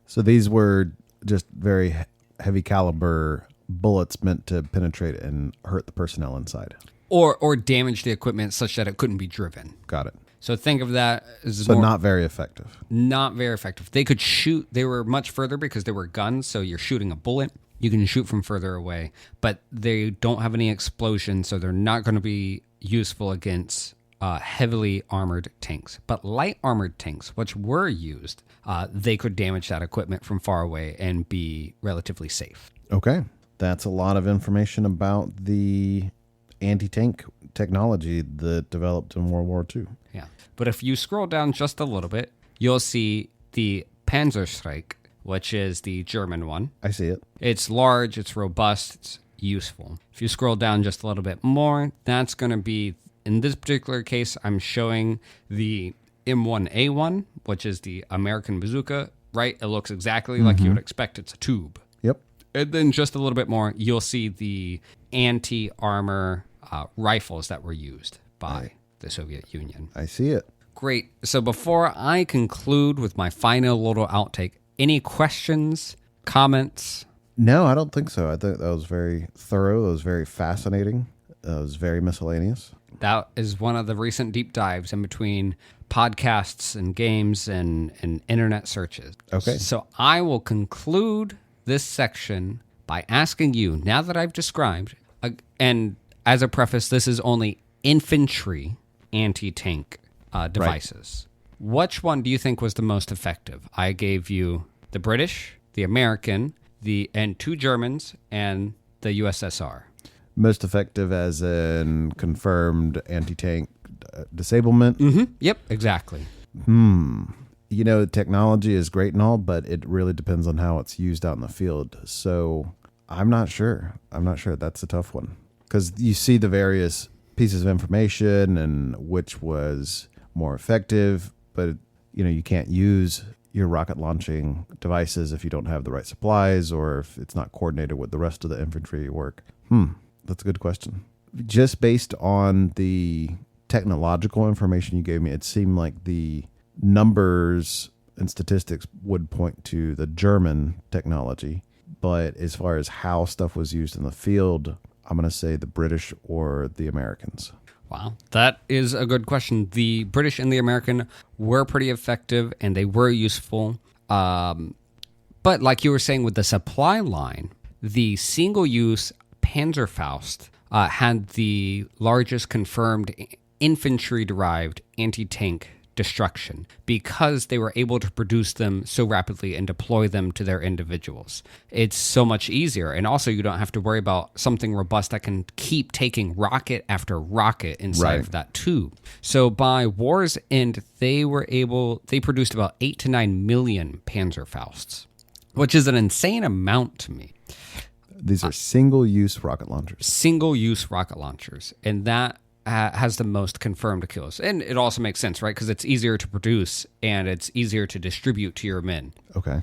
Speaker 1: So these were just very heavy caliber bullets meant to penetrate and hurt the personnel inside.
Speaker 2: Or damage the equipment such that it couldn't be driven.
Speaker 1: Got it.
Speaker 2: So think of that as
Speaker 1: not very effective.
Speaker 2: Not very effective. They could shoot. They were much further because they were guns, so you're shooting a bullet. You can shoot from further away, but they don't have any explosion, so they're not going to be useful against heavily armored tanks. But light armored tanks, which were used, they could damage that equipment from far away and be relatively safe.
Speaker 1: Okay. That's a lot of information about the anti-tank technology that developed in World War II.
Speaker 2: Yeah. But if you scroll down just a little bit, you'll see the Panzerstreik, which is the German one.
Speaker 1: I see it.
Speaker 2: It's large, it's robust, it's useful. If you scroll down just a little bit more, that's going to be, in this particular case, I'm showing the M1A1, which is the American bazooka, right? It looks exactly like you would expect. It's a tube.
Speaker 1: Yep.
Speaker 2: And then just a little bit more, you'll see the anti-armor rifles that were used by the Soviet Union.
Speaker 1: I see it.
Speaker 2: Great. So before I conclude with my final little outtake, any questions, comments?
Speaker 1: No, I don't think so. I think that was very thorough. That was very fascinating. That was very miscellaneous.
Speaker 2: That is one of the recent deep dives in between podcasts and games and internet searches.
Speaker 1: Okay.
Speaker 2: So I will conclude this section by asking you, now that I've described, and as a preface, this is only infantry anti-tank devices. Right. Which one do you think was the most effective? I gave you the British, the American, and 2 Germans, and the USSR.
Speaker 1: Most effective as in confirmed anti-tank disablement?
Speaker 2: Mm-hmm. Yep, exactly.
Speaker 1: You know, technology is great and all, but it really depends on how it's used out in the field. So I'm not sure. That's a tough one. Because you see the various pieces of information and which was more effective, but, you know, you can't use your rocket launching devices if you don't have the right supplies or if it's not coordinated with the rest of the infantry work. That's a good question. Just based on the technological information you gave me, it seemed like the numbers and statistics would point to the German technology. But as far as how stuff was used in the field, I'm going to say the British or the Americans.
Speaker 2: Wow, that is a good question. The British and the American were pretty effective and they were useful. But like you were saying with the supply line, the single-use Panzerfaust had the largest confirmed infantry-derived anti-tank destruction because they were able to produce them so rapidly and deploy them to their individuals. It's so much easier. And also you don't have to worry about something robust that can keep taking rocket after rocket inside of that tube. So by war's end, they produced about 8 to 9 million Panzerfausts, which is an insane amount to me.
Speaker 1: These are single-use rocket launchers.
Speaker 2: Single-use rocket launchers. And that has the most confirmed kills. And it also makes sense, right? Because it's easier to produce and it's easier to distribute to your men.
Speaker 1: Okay.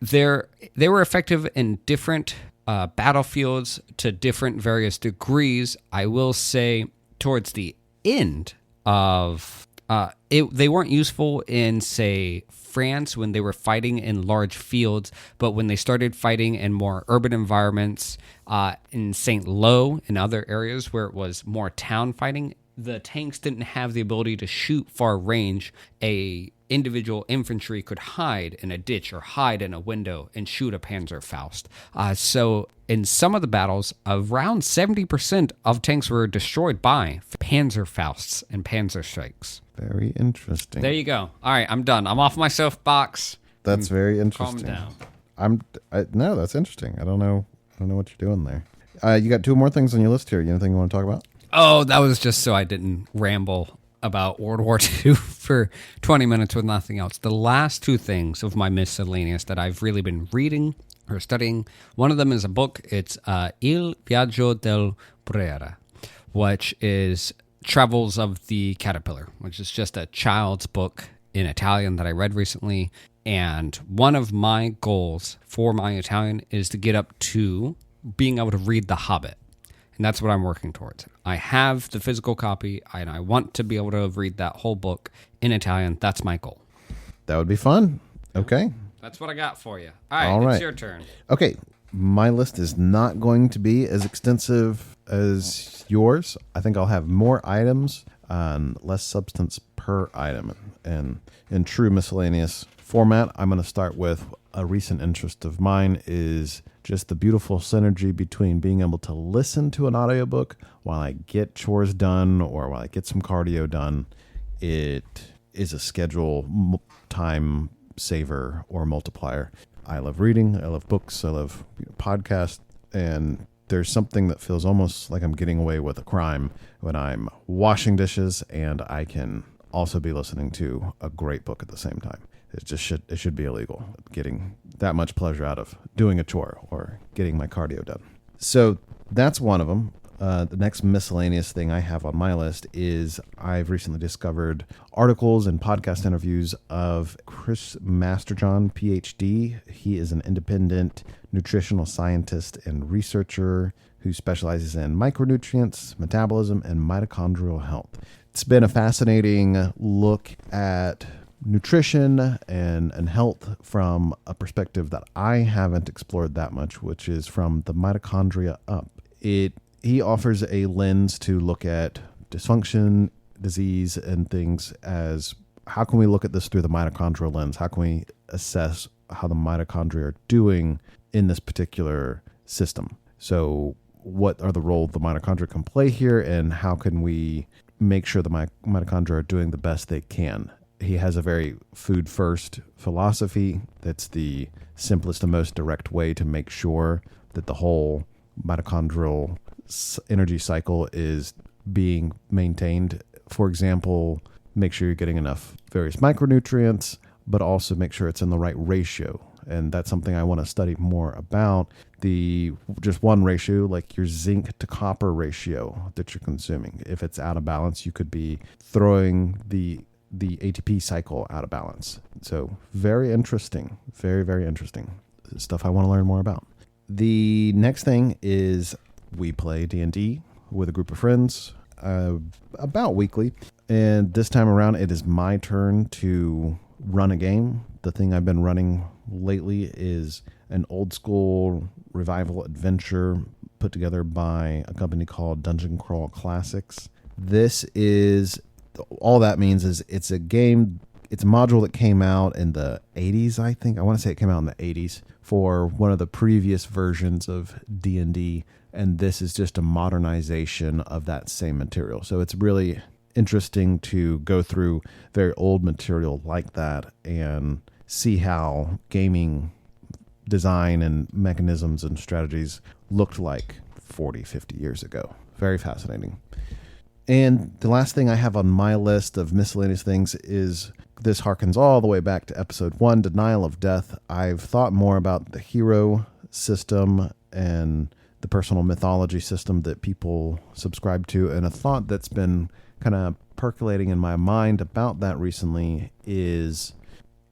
Speaker 2: They were effective in different battlefields to different various degrees. I will say towards the end of they weren't useful in, say, France when they were fighting in large fields, but when they started fighting in more urban environments, in St. Lo and other areas where it was more town fighting, the tanks didn't have the ability to shoot far range. A individual infantry could hide in a ditch or hide in a window and shoot a Panzerfaust. So in some of the battles, around 70% of tanks were destroyed by Panzerfausts and Panzerstreiks.
Speaker 1: Very interesting.
Speaker 2: There you go. All right, I'm done. I'm off my soapbox.
Speaker 1: That's very interesting.
Speaker 2: Calm down.
Speaker 1: No, that's interesting. I don't know what you're doing there. You got 2 more things on your list here. Anything you want to talk about?
Speaker 2: Oh, that was just so I didn't ramble about World War II for 20 minutes with nothing else. The last two things of my miscellaneous that I've really been reading or studying, one of them is a book. It's Il Viaggio del Brera, which is Travels of the Caterpillar, which is just a child's book in Italian that I read recently. And one of my goals for my Italian is to get up to being able to read The Hobbit. And that's what I'm working towards. I have the physical copy, and I want to be able to read that whole book in Italian. That's my goal.
Speaker 1: That would be fun. Okay.
Speaker 2: That's what I got for you. All right. It's your turn.
Speaker 1: Okay. My list is not going to be as extensive as yours. I think I'll have more items and less substance per item. And in true miscellaneous format, I'm going to start with a recent interest of mine is just the beautiful synergy between being able to listen to an audiobook while I get chores done or while I get some cardio done. It is a schedule time saver or multiplier. I love reading. I love books. I love podcasts. And there's something that feels almost like I'm getting away with a crime when I'm washing dishes and I can also be listening to a great book at the same time. It should be illegal, getting that much pleasure out of doing a chore or getting my cardio done. So that's one of them. The next miscellaneous thing I have on my list is I've recently discovered articles and podcast interviews of Chris Masterjohn, PhD. He is an independent nutritional scientist and researcher who specializes in micronutrients, metabolism, and mitochondrial health. It's been a fascinating look at nutrition and health from a perspective that I haven't explored that much, which is from the mitochondria up. He offers a lens to look at dysfunction, disease, and things as how can we look at this through the mitochondrial lens? How can we assess how the mitochondria are doing in this particular system? So what are the role the mitochondria can play here, and how can we make sure the mitochondria are doing the best they can? He has a very food first philosophy. That's the simplest and most direct way to make sure that the whole mitochondrial energy cycle is being maintained. For example, make sure you're getting enough various micronutrients, but also make sure it's in the right ratio. And that's something I want to study more about. Just one ratio, like your zinc to copper ratio that you're consuming. If it's out of balance, you could be throwing the ATP cycle out of balance. So very interesting, very, very interesting stuff I want to learn more about. The next thing is we play D&D with a group of friends about weekly. And this time around, it is my turn to run a game. The thing I've been running lately is an old school revival adventure put together by a company called Dungeon Crawl Classics. All that means is it's a game, it's a module that came out in the 80s, I think. I want to say it came out in the 80s for one of the previous versions of D&D, and this is just a modernization of that same material. So it's really interesting to go through very old material like that and see how gaming design and mechanisms and strategies looked like 40, 50 years ago. Very fascinating. And the last thing I have on my list of miscellaneous things is this harkens all the way back to episode 1, Denial of Death. I've thought more about the hero system and the personal mythology system that people subscribe to. And a thought that's been kind of percolating in my mind about that recently is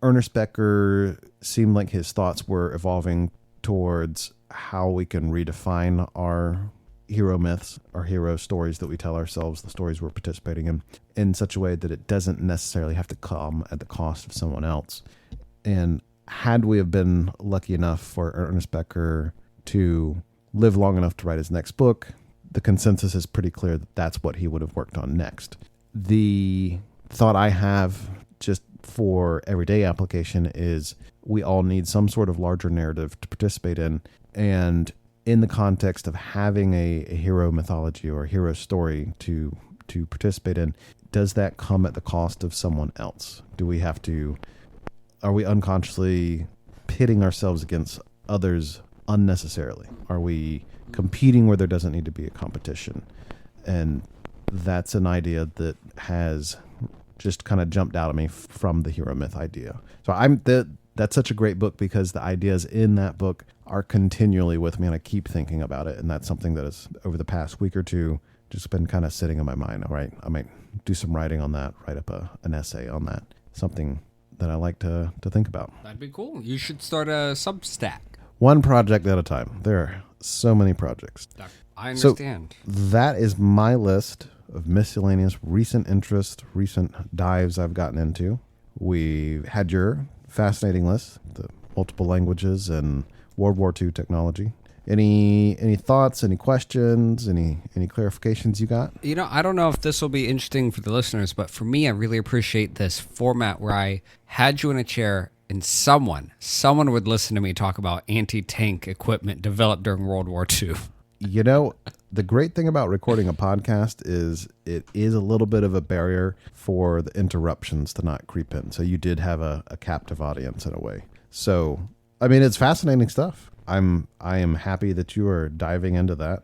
Speaker 1: Ernest Becker seemed like his thoughts were evolving towards how we can redefine our hero myths, our hero stories that we tell ourselves, the stories we're participating in such a way that it doesn't necessarily have to come at the cost of someone else. And had we have been lucky enough for Ernest Becker to live long enough to write his next book, the consensus is pretty clear that that's what he would have worked on next. The thought I have just for everyday application is we all need some sort of larger narrative to participate in. And in the context of having a hero mythology or a hero story to participate in, does that come at the cost of someone else? Are we unconsciously pitting ourselves against others unnecessarily? Are we competing where there doesn't need to be a competition? And that's an idea that has just kind of jumped out at me from the hero myth idea. So that's such a great book because the ideas in that book are continually with me and I keep thinking about it. And that's something that has over the past week or two just been kind of sitting in my mind. All right, I might do some writing on that, write up an essay on that, something that I like to think about.
Speaker 2: That'd be cool. You should start a Substack.
Speaker 1: One project at a time. There are so many projects.
Speaker 2: I understand.
Speaker 1: So that is my list of miscellaneous recent interest, recent dives I've gotten into. We had your fascinating list, the multiple languages and World War II technology. Any thoughts, any questions, any clarifications you got?
Speaker 2: You know, I don't know if this will be interesting for the listeners, but for me, I really appreciate this format where I had you in a chair and someone would listen to me talk about anti-tank equipment developed during World War II.
Speaker 1: You know, the great thing about recording a podcast is it is a little bit of a barrier for the interruptions to not creep in. So you did have a captive audience in a way. So, I mean, it's fascinating stuff. I am happy that you are diving into that.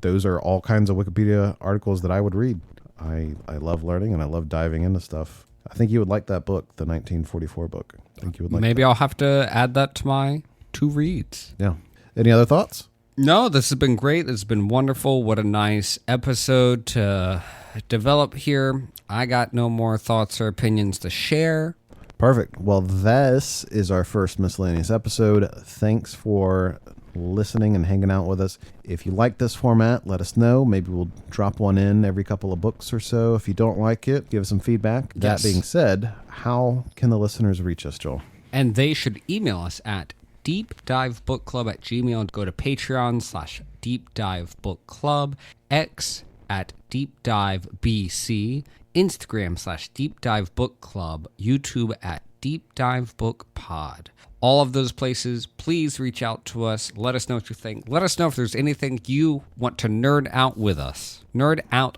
Speaker 1: Those are all kinds of Wikipedia articles that I would read. I love learning and I love diving into stuff. I think you would like that book, the 1944 book. I think you would like
Speaker 2: Maybe
Speaker 1: that.
Speaker 2: I'll have to add that to my 2 reads.
Speaker 1: Yeah. Any other thoughts?
Speaker 2: No, this has been great. This has been wonderful. What a nice episode to develop here. I got no more thoughts or opinions to share.
Speaker 1: Perfect. Well, this is our first miscellaneous episode. Thanks for listening and hanging out with us. If you like this format, let us know. Maybe we'll drop one in every couple of books or so. If you don't like it, give us some feedback.
Speaker 2: Yes.
Speaker 1: That being said, how can the listeners reach us, Joel?
Speaker 2: And they should email us at deepdivebookclub@gmail.com. Go to Patreon/deepdivebookclub, X at deepdivebc, Instagram/deepdivebookclub, YouTube at deepdivebookpod. All of those places, please reach out to us. Let us know what you think. Let us know if there's anything you want to nerd out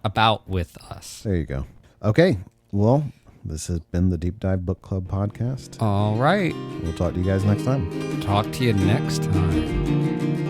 Speaker 2: about with us.
Speaker 1: There you go. Okay. Well, this has been the Deep Dive Book Club podcast.
Speaker 2: All right.
Speaker 1: We'll talk to you guys next time.
Speaker 2: Talk to you next time.